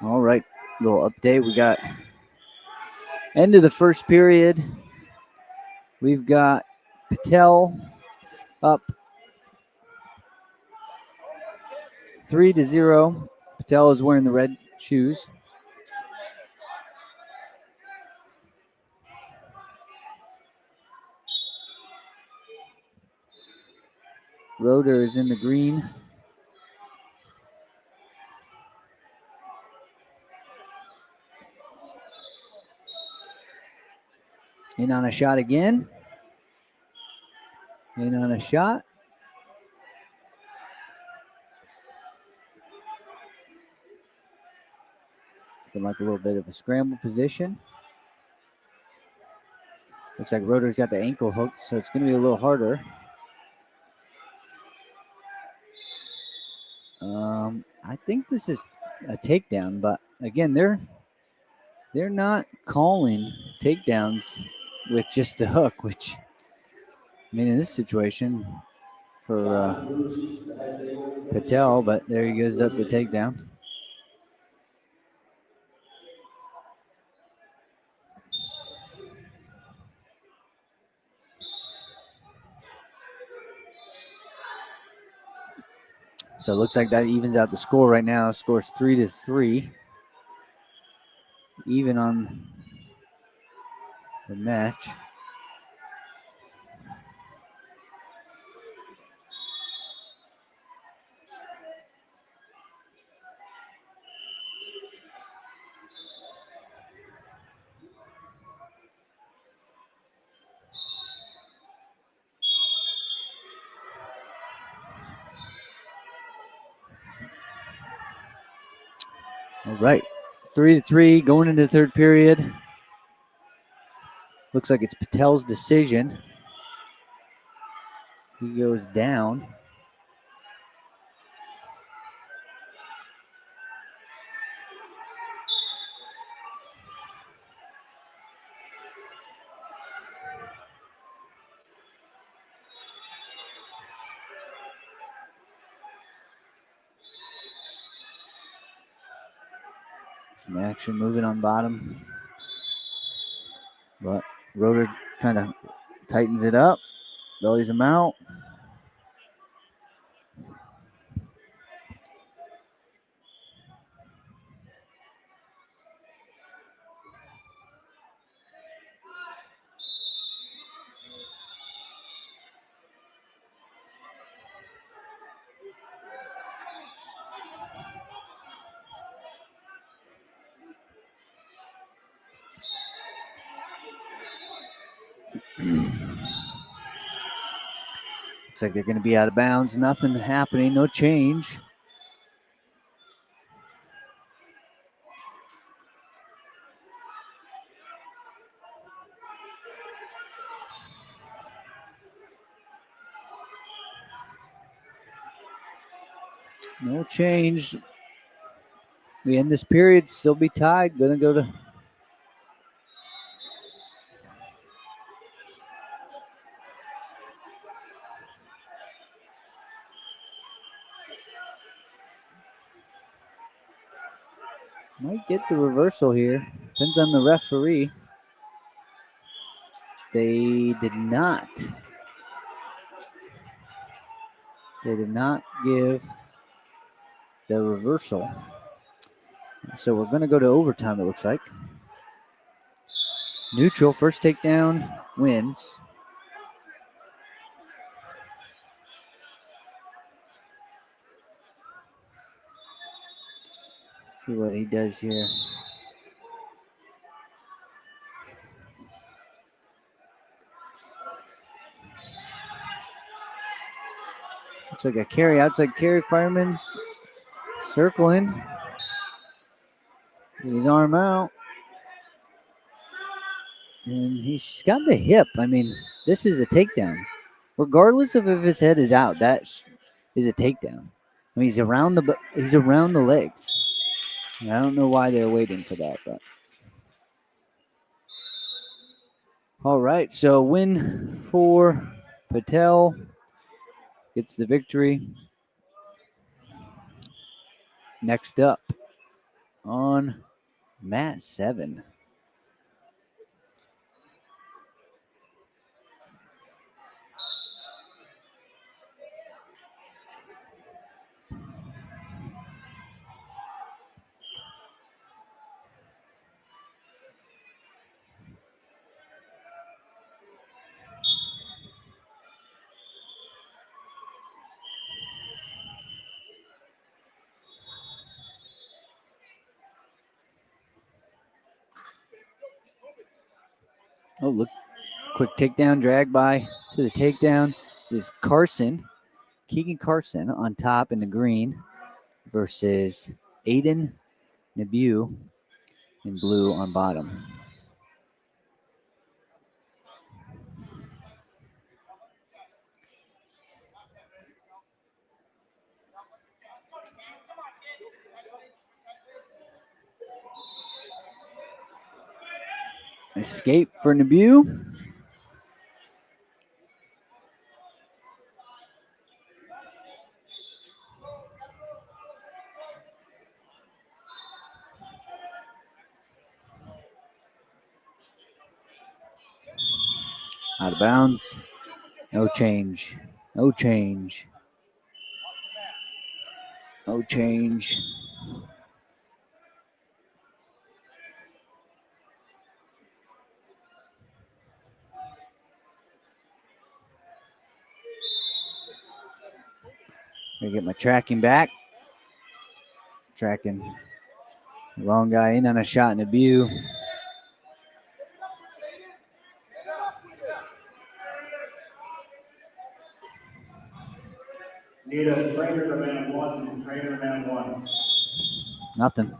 All right, little update. We got end of the first period. We've got Patel up 3-0. Patel is wearing the red shoes. Roeder is in the green. In on a shot again. In on a shot. Looking like a little bit of a scramble position. Looks like Roeder's got the ankle hooked, so it's going to be a little harder. I think this is a takedown, but again, they're not calling takedowns with just the hook, which I mean in this situation for Patel, but there he goes up the takedown. So it looks like that evens out the score right now. Scores 3-3. Even on the match. All right. 3-3 going into the third period. Looks like it's Patel's decision. He goes down. Some action moving on bottom. But Roeder kind of tightens it up. Bellies him out. Looks like they're going to be out of bounds. Nothing happening. No change. No change. We end this period, still be tied. Gonna go to. Might get the reversal here. Depends on the referee. They did not. They did not give the reversal. So we're going to go to overtime, it looks like. Neutral, first takedown wins. See what he does here. Looks like a carry, outside carry. Fireman's circling. Get his arm out. And he's got the hip. I mean, this is a takedown. Regardless of if his head is out, that is a takedown. I mean, he's around the legs. I don't know why they're waiting for that, but all right. So win for Patel. Gets the victory. Next up on mat 7. Oh, look. Quick takedown, drag by to the takedown. This is Carson, Keegan Carson on top in the green versus Aiden Nebu in blue on bottom. Escape for Nebu. Out of bounds. No change. No change. No change. Gonna get my tracking back. Tracking the wrong guy in on a shot in a view. Need a trainer to man 1, trainer man 1. Nothing.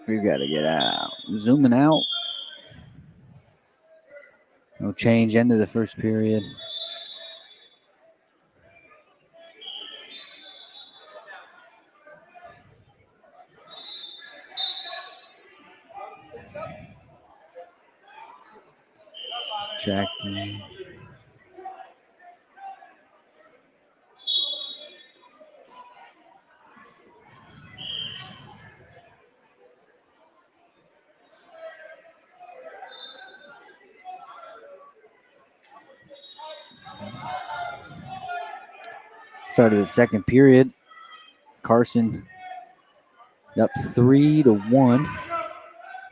We gotta get out. Zooming out. No change. End of the first period. Tracking. Start of the second period. Carson up 3-1.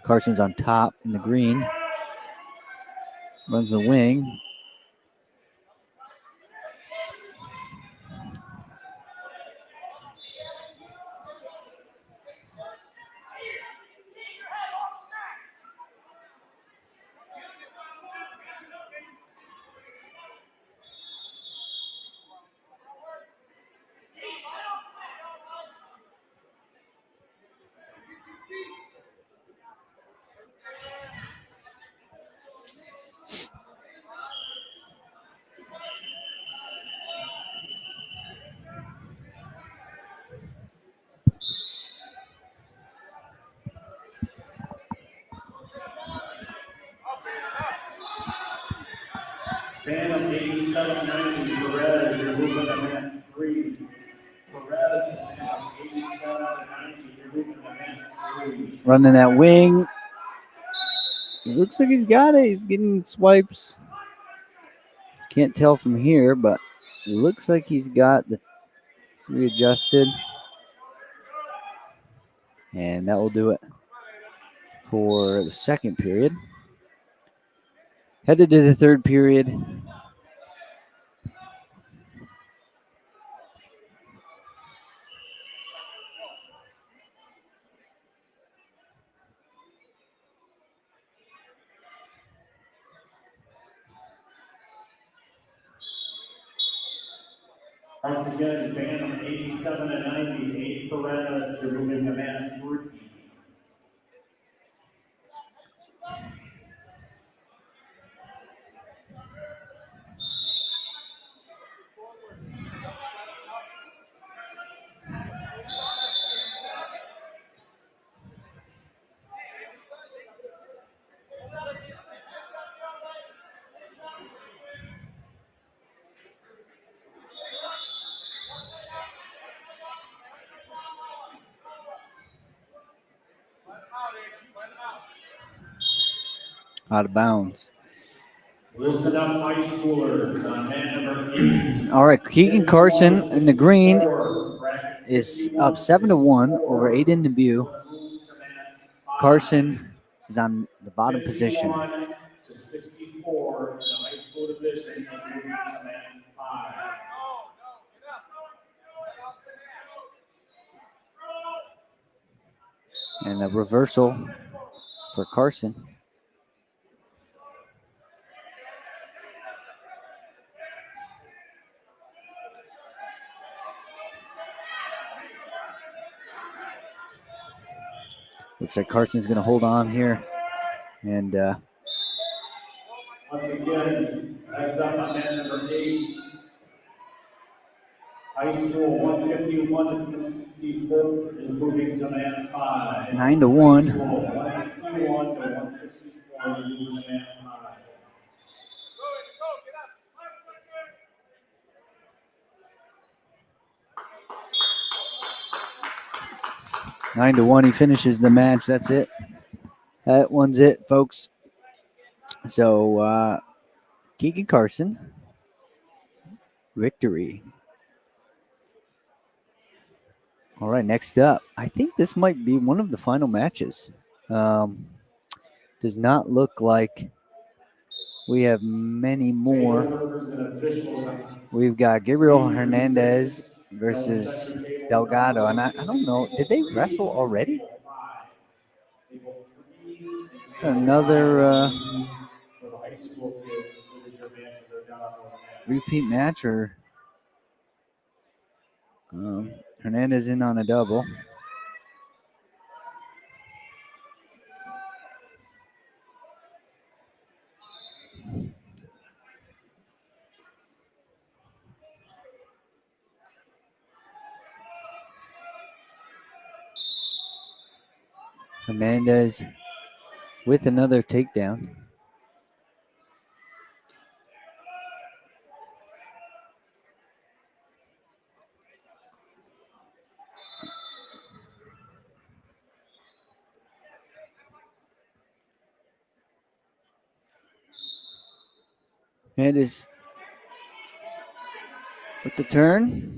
Carson's on top in the green. Runs the wing. Phantom 8790, Perez, you're moving to mat 3. Perez, Phantom 8790, you're moving to mat 3. Running that wing. It looks like he's got it. He's getting swipes. Can't tell from here, but it looks like he's got the readjusted. And that will do it for the second period. Headed to the third period. Once again, Phantom 8790, 8 Perez, you're moving to mat 3. Out of bounds. Listen up, high schoolers, on mat number 8. All right, Keegan Carson in the green is up 7-1 over Aiden Dubuque. Carson is on the bottom position. 51 to 64 in the high school division is moving to mat 5. And a reversal for Carson. Looks like Carson's going to hold on here. And Once again, heads up on mat number 8. High school 151 to 64 is moving to mat 5. 9-1. High school 151 to 164 is moving to mat 5. 9-1. He finishes the match. That's it. That one's it, folks. So, Keegan Carson, victory. All right, next up. I think this might be one of the final matches. Does not look like we have many more. We've got Gabriel Hernandez versus Delgado. And I don't know, did they wrestle already? It's another repeat match, or Hernandez in on a double. Hernandez with another takedown. Hernandez with the turn.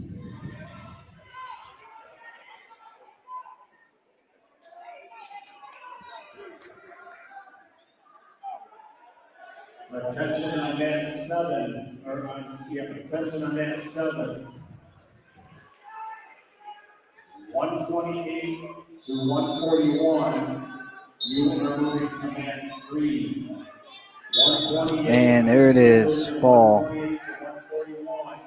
Attention on mat 7. Attention on mat 7. 128 to 141. You are moving to mat 3. And there it is, fall. 128 to 141.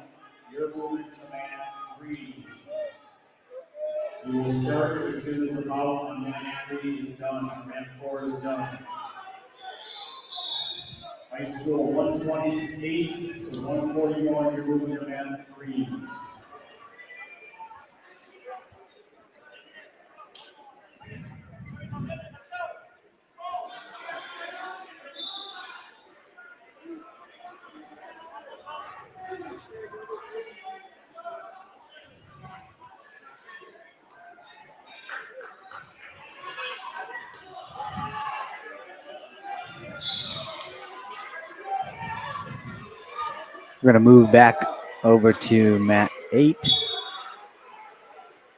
You're moving to mat 3. You will start as soon as the bout on mat 3 is done. Mat 4 is done. High school 128 to 141. You're moving to mat 3. We're going to move back over to mat 8.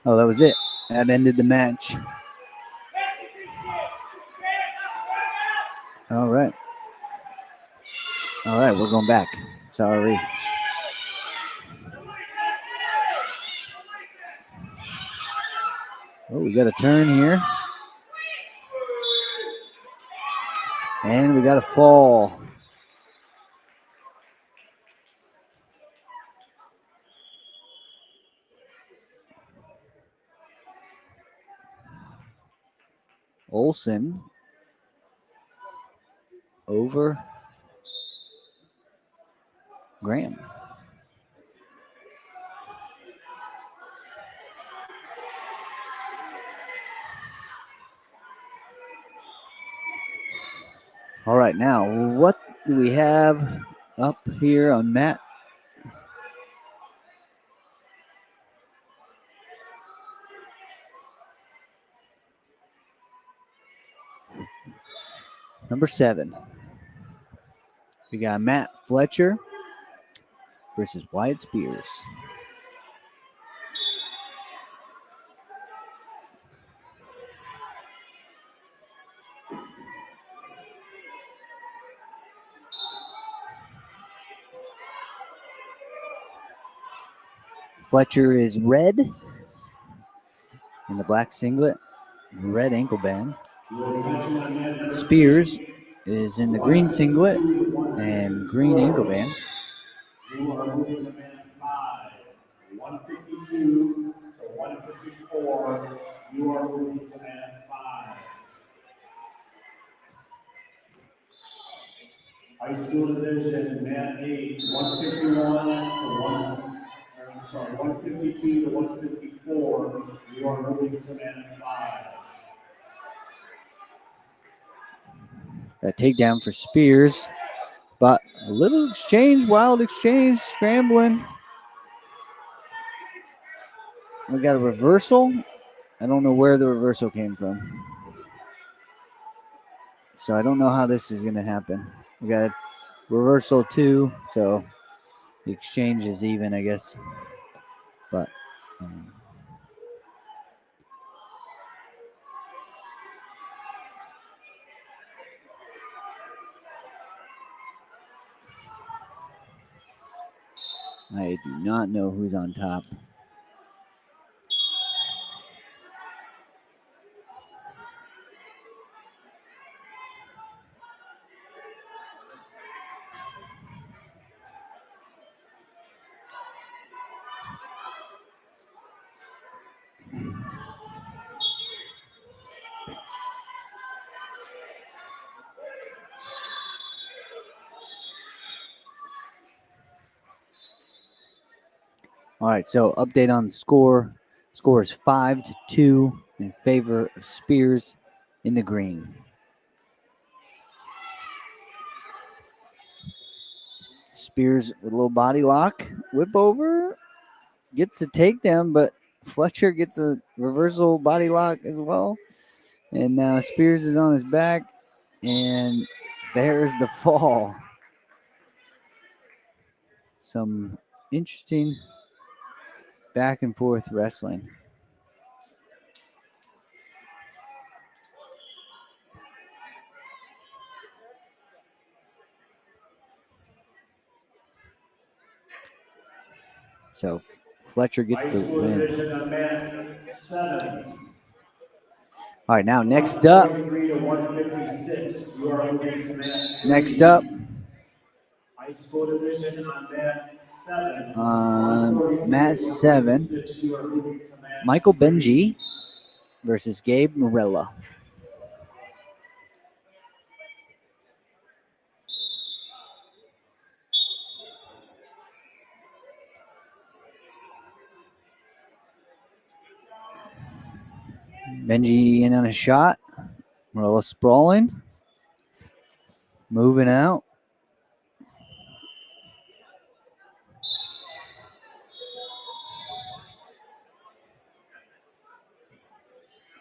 Oh, that was it. That ended the match. All right. All right, we're going back. Sorry. Oh, we got a turn here. And we got a fall. Olsen over Graham. All right, now what do we have up here on mat? Number 7. We got Matt Fletcher versus Wyatt Spears. Fletcher is red in the black singlet, red ankle band. Spears is in the green singlet and green ankle band. You are moving to man 5, 152 to 154. You are moving to man 5. High school division, man 8, 151 to 152 to 154. You are moving to man 5. That takedown for Spears, but a little exchange, wild exchange, scrambling. We got a reversal. I don't know where the reversal came from. So I don't know how this is going to happen. We got a reversal too, so the exchange is even, I guess. But I do not know who's on top. All right, so update on the score. Score is 5-2 in favor of Spears in the green. Spears with a little body lock, whip over, gets the takedown, but Fletcher gets a reversal body lock as well. And now Spears is on his back, and there's the fall. Some interesting back and forth wrestling. So Fletcher gets the win. All right, now next up. Next up. High school division on mat 7. Michael Benji versus Gabe Morella. Benji in on a shot. Morella sprawling. Moving out.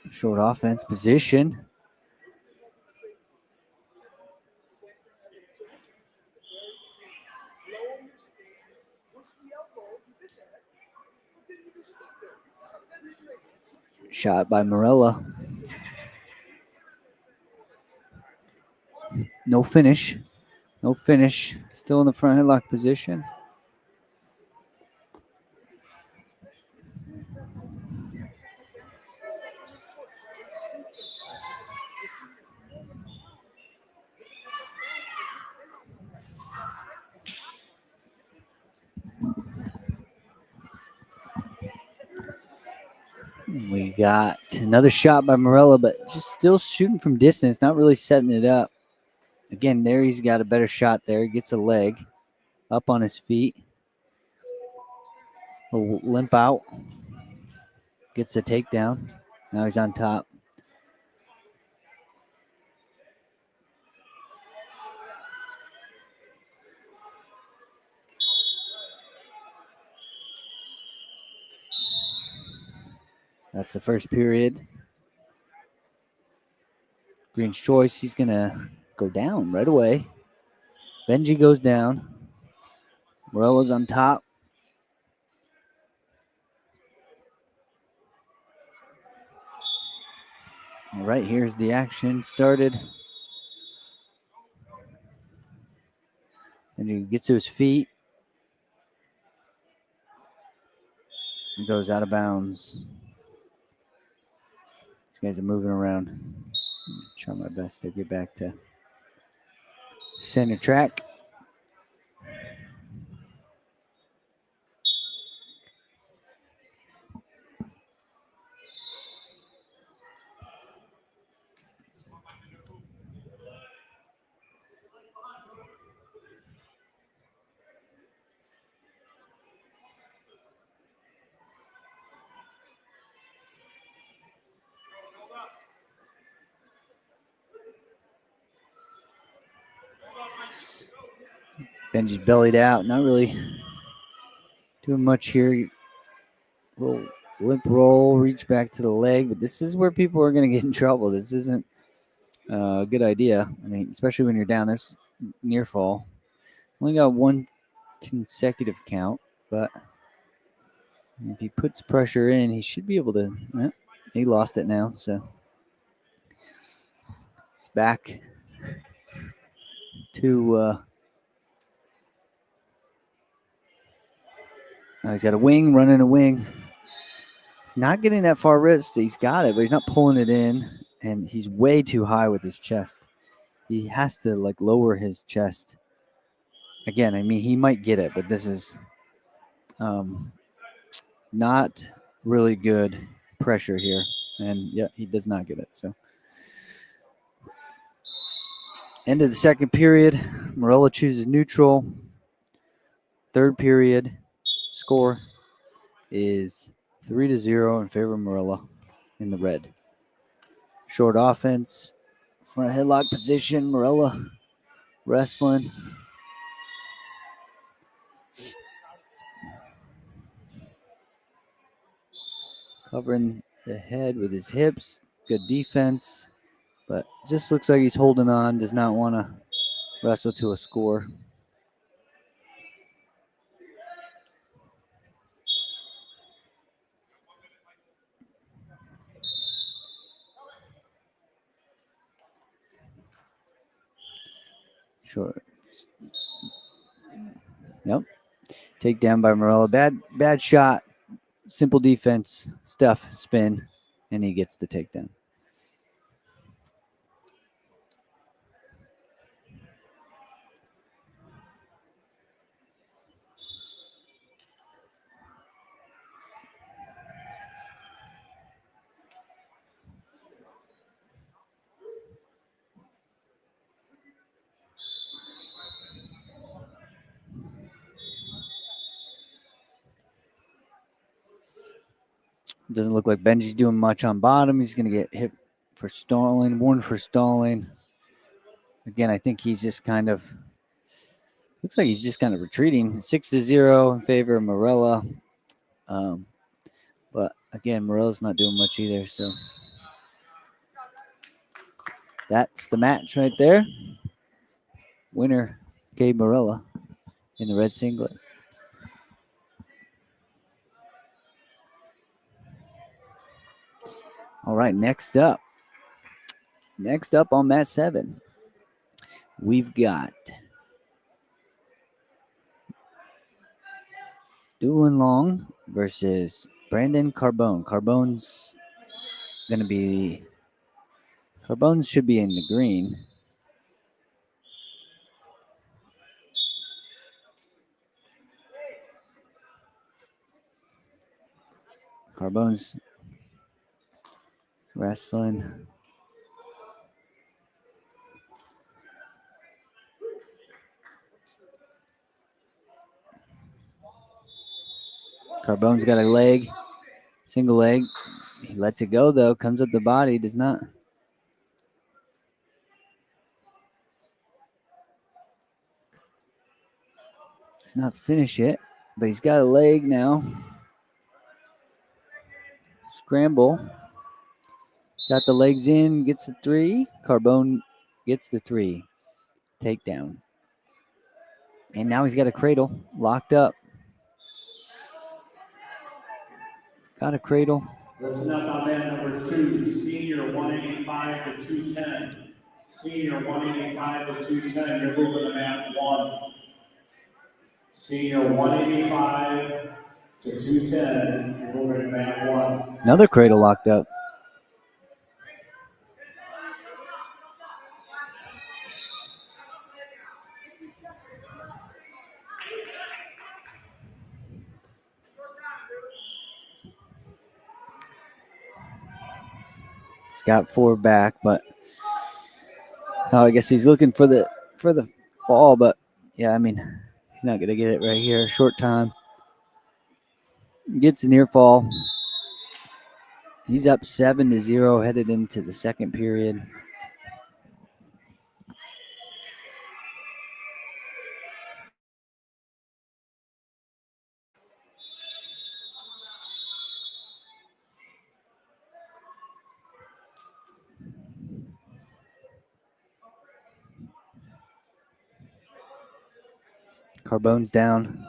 Short offense position. Shot by Morella. No finish. No finish. Still in the front headlock position. We got another shot by Morella, but just still shooting from distance, not really setting it up. Again, there he's got a better shot there. He gets a leg up on his feet. A limp out. Gets the takedown. Now he's on top. That's the first period. Green's choice. He's going to go down right away. Benji goes down. Morella's on top. All right, here's the action started. And he gets to his feet. He goes out of bounds. These guys are moving around. Try my best to get back to center track. Benji's bellied out, not really doing much here. Little limp roll, reach back to the leg, but this is where people are going to get in trouble. This isn't a good idea. I mean, especially when you're down. That's near fall. Only got one consecutive count, but if he puts pressure in, he should be able to. He lost it now, so it's back to. Now he's got a wing, running a wing. He's not getting that far wrist. He's got it, but he's not pulling it in, and he's way too high with his chest. He has to lower his chest. Again, I mean, he might get it, but this is not really good pressure here. And yeah, he does not get it. So end of the second period. Morella chooses neutral. Third period score is 3-0 in favor of Morella in the red. Short offense, front headlock position. Morella wrestling. Covering the head with his hips. Good defense. But just looks like he's holding on. Does not want to wrestle to a score. Short. Yep. Takedown by Morella. Bad shot. Simple defense. Stuff. Spin. And he gets the takedown. Doesn't look like Benji's doing much on bottom. He's going to get hit for stalling. One for stalling. Again, I think he's just kind of looks like he's just kind of retreating. 6-0 in favor of Morella. But again, Morella's not doing much either. So that's the match right there. Winner, Gabe Morella in the red singlet. All right, next up on mat 7, we've got Doolin Long versus Brandon Carbone. Carbones should be in the green. Carbone's wrestling. Carbone's got a leg, single leg. He lets it go though, comes up the body, does not finish it, but he's got a leg now. Scramble. Got the legs in, gets the 3. Carbone gets the 3. Takedown. And now he's got a cradle locked up. Got a cradle. Listen up on that number 2, senior 185 to 210. Senior 185 to 210, you're moving to mat 1. Senior 185 to 210, you're moving to mat 1. Another cradle locked up. He's got 4 back, but I guess he's looking for the fall, but yeah, I mean, he's not going to get it right here. Short time. Gets a near fall. He's up 7-0 headed into the second period. Carbone's down.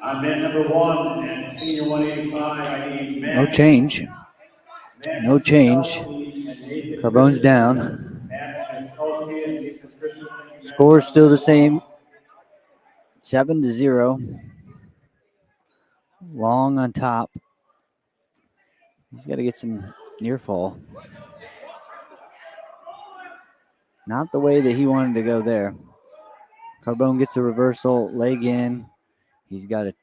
On mat number 1 and senior 185, I need No change. No change. Carbone's down. Score is still the same. 7-0. Long on top. He's got to get some near fall. Not the way that he wanted to go there. Carbone gets a reversal, leg in. He's got a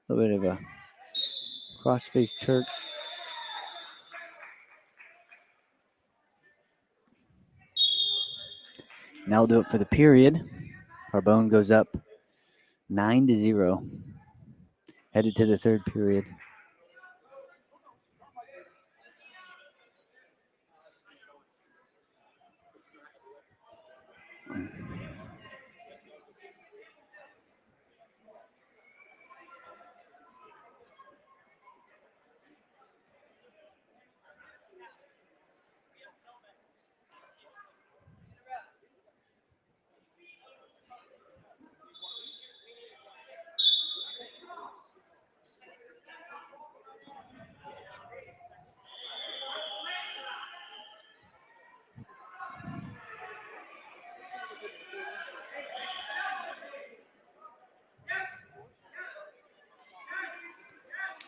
little bit of a cross-face Turk. Now we'll do it for the period. Carbone goes up 9-0. Headed to the third period.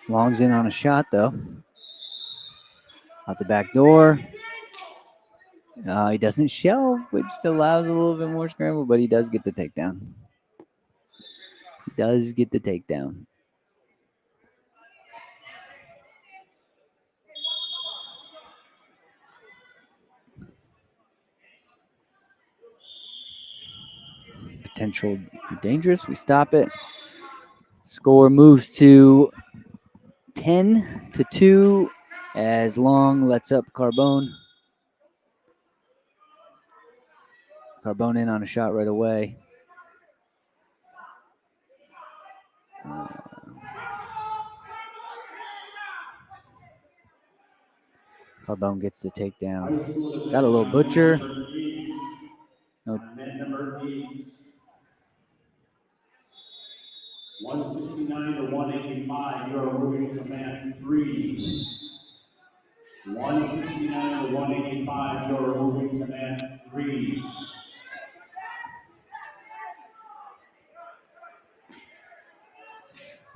Long's in on a shot, though. Out the back door. He doesn't shelve, which allows a little bit more scramble, but he does get the takedown. He does get the takedown. Potential dangerous. We stop it. Score moves to 10-2 as Long lets up Carbone. Carbone in on a shot right away. Carbone gets the takedown. High school division Got a little on butcher. men number 8. No. On men number 8. 169 to 185. You are moving to man 3. 169 to 185. You are moving to man 3.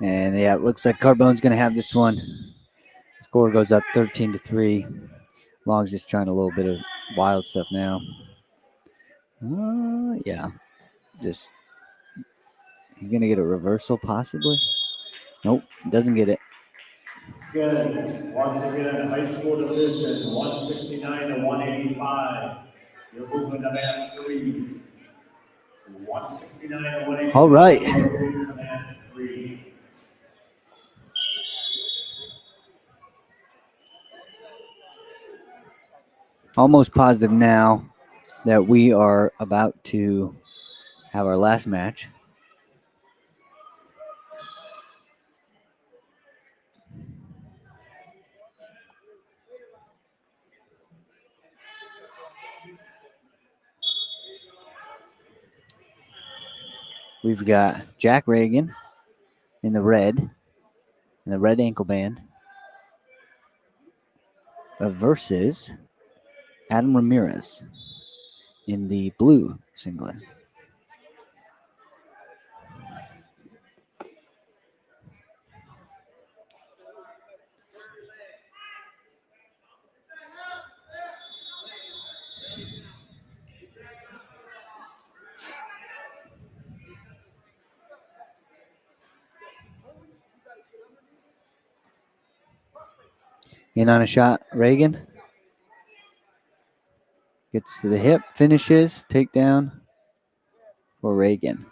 And yeah, it looks like Carbone's going to have this one. Score goes up 13-3. Long's just trying a little bit of wild stuff now. Yeah, just he's going to get a reversal possibly. Nope, doesn't get it. Again, once again, high school division 169 to 185. You're moving to man 3. 169 to 185. All right. You're moving to man 3. Almost positive now that we are about to have our last match. We've got Jack Reagan in the red ankle band versus Adam Ramirez in the blue singlet. In on a shot, Reagan. Gets to the hip, finishes, takedown for Reagan.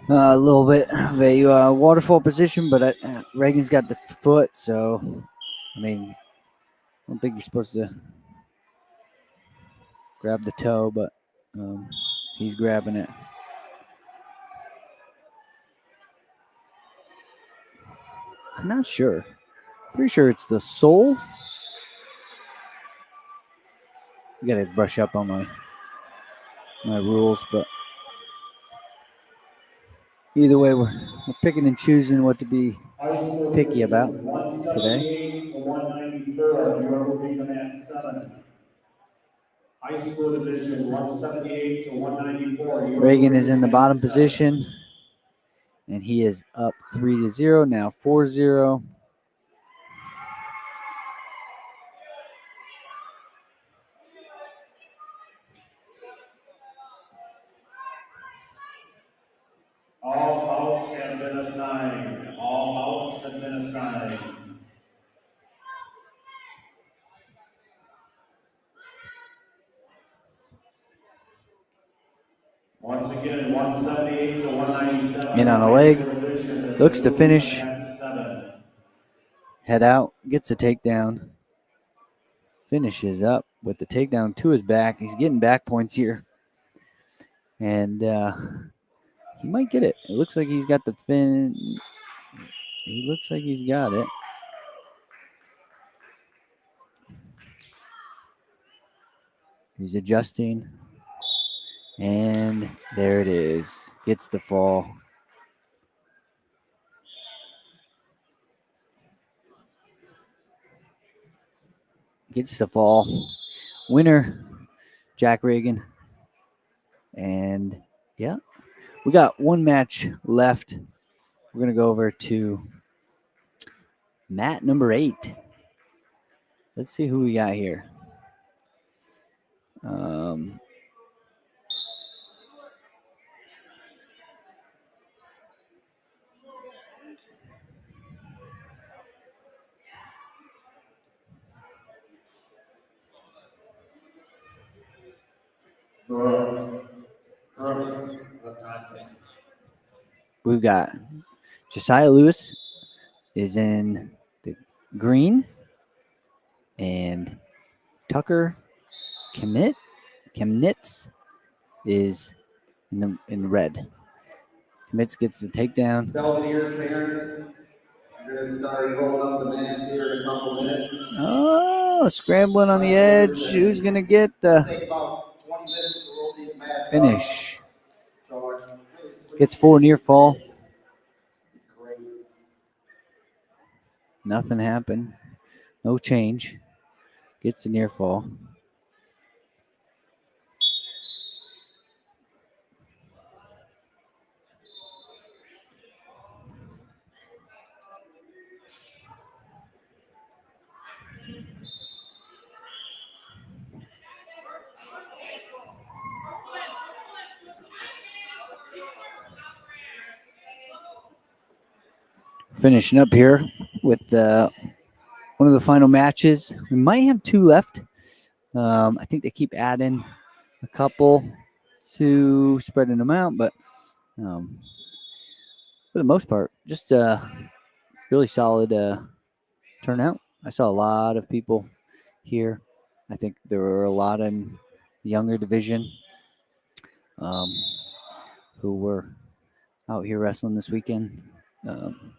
A little bit of a waterfall position, but Reagan's got the foot, so I mean, I don't think you're supposed to grab the toe, but he's grabbing it. I'm not sure. Pretty sure it's the sole. I gotta brush up on my rules, but either way, we're picking and choosing what to be picky about today. 178 to 194. You are moving to man 7. High school division 178 to 194. Reagan is in the bottom position, and he is up 3-0, now 4-0. All outs have been assigned. All outs have been assigned. Once again, 178 to 197. In on a leg, looks to finish. Head out, gets a takedown. Finishes up with the takedown to his back. He's getting back points here. And he might get it. It looks like he's got the fin. He looks like he's got it. He's adjusting. And there it is. Gets the fall. Gets the fall. Winner, Jack Reagan. And yeah, we got one match left. We're going to go over to mat number 8. Let's see who we got here. We've got Josiah Lewis is in the green, and Tucker Chemnitz is in red. Chemnitz gets the takedown. Belvidere parents, you're going to start rolling up the mats here in a couple minutes. Oh, scrambling on the edge. Who's going to get the Take about 20 minutes to roll these mats finish? up. So Gets 4 near fall. Great. Nothing happened. No change. Gets the near fall. Finishing up here with one of the final matches. We might have 2 left. I think they keep adding a couple to spreading them out, but for the most part, just a really solid turnout. I saw a lot of people here. I think there were a lot in the younger division who were out here wrestling this weekend.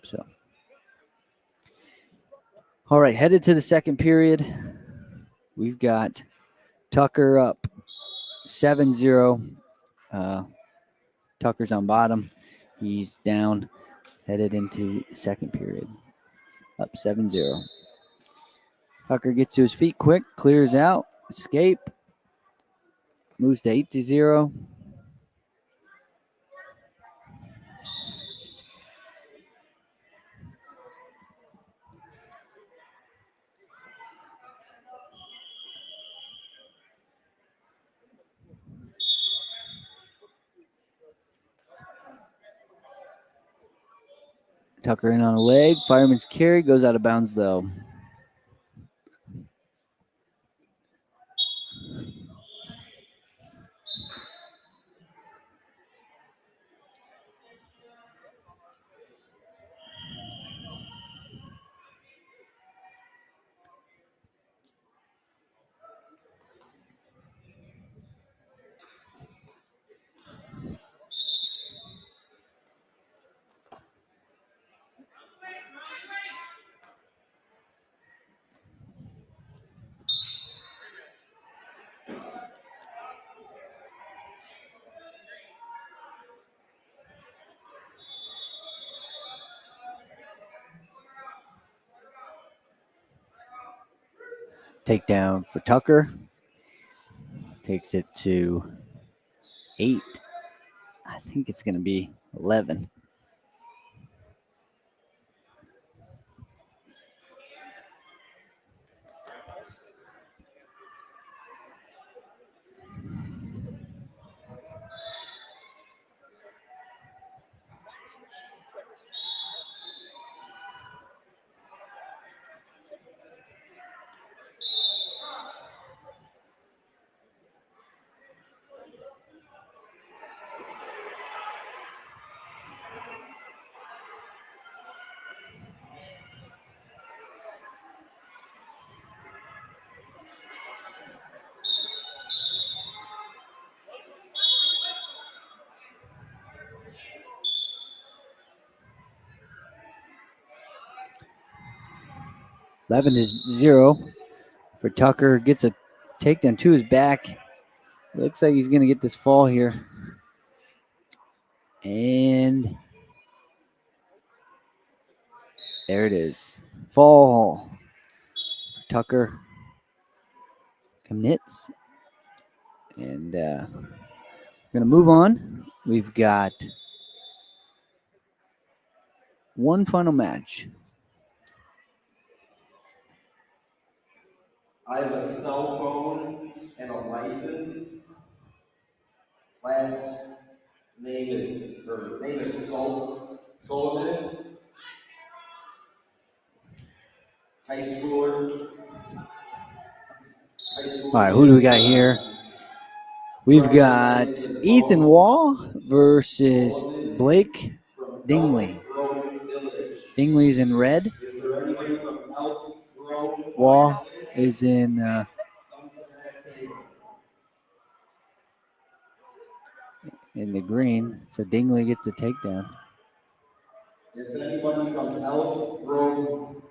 So, all right, headed to the second period. We've got Tucker up 7-0. Tucker's on bottom. He's down, headed into the second period. Up 7-0. Tucker gets to his feet quick, clears out, escape, moves to 8-0. Tucker in on a leg. Fireman's carry goes out of bounds, though. Takedown for Tucker. Takes it to 8. I think it's going to be 11. Eleven to 0 for Tucker. Gets a takedown to his back. Looks like he's going to get this fall here. And there it is. Fall for Tucker commits. And we're going to move on. We've got one final match. I have a cell phone and a license. Last name is Sullivan. High schooler. All right, who do we got here? We've got Ethan Wall versus Blake Dingley. Dingley's in red. Is there anybody from Elk Grove? Wall is in Come to that table. the green. So Dingley gets the takedown. If anybody from Elk Grove.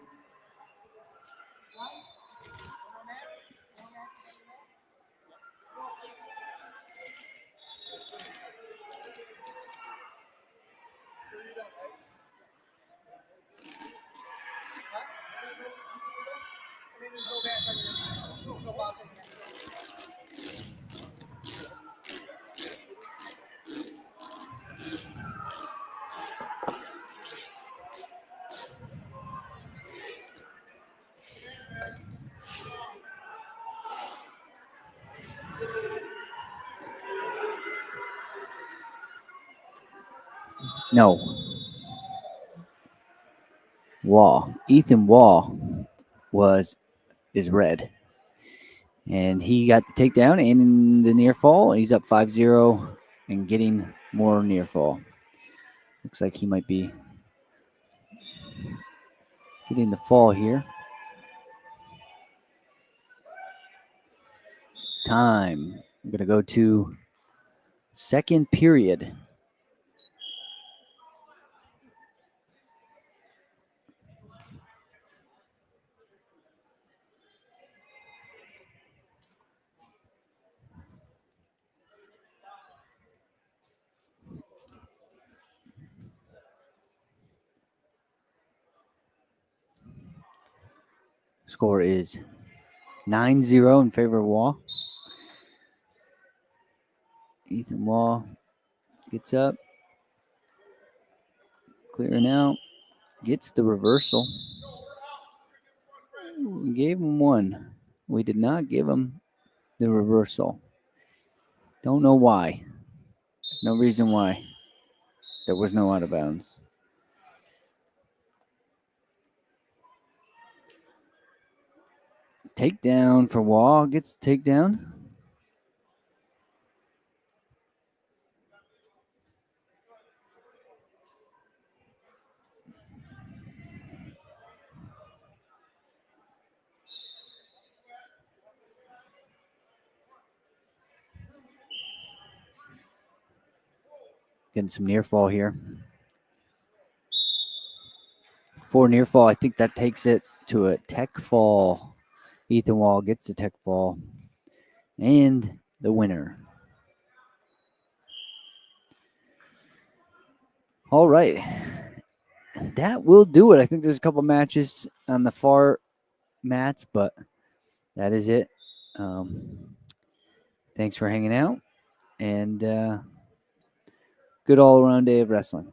No. Wall. Ethan Wall is red. And he got the takedown and the near fall. He's up 5-0 and getting more near fall. Looks like he might be getting the fall here. Time. I'm going to go to second period. Score is 9-0 in favor of Wall. Ethan Wall gets up, clearing out, gets the reversal. We gave him one. We did not give him the reversal. Don't know why. No reason why. There was no out of bounds. Takedown for Wall. Gets the takedown. Getting some near fall here. For near fall, I think that takes it to a tech fall. Ethan Wall gets the tech fall. And the winner. All right. That will do it. I think there's a couple matches on the far mats, but that is it. Thanks for hanging out. And good all-around day of wrestling.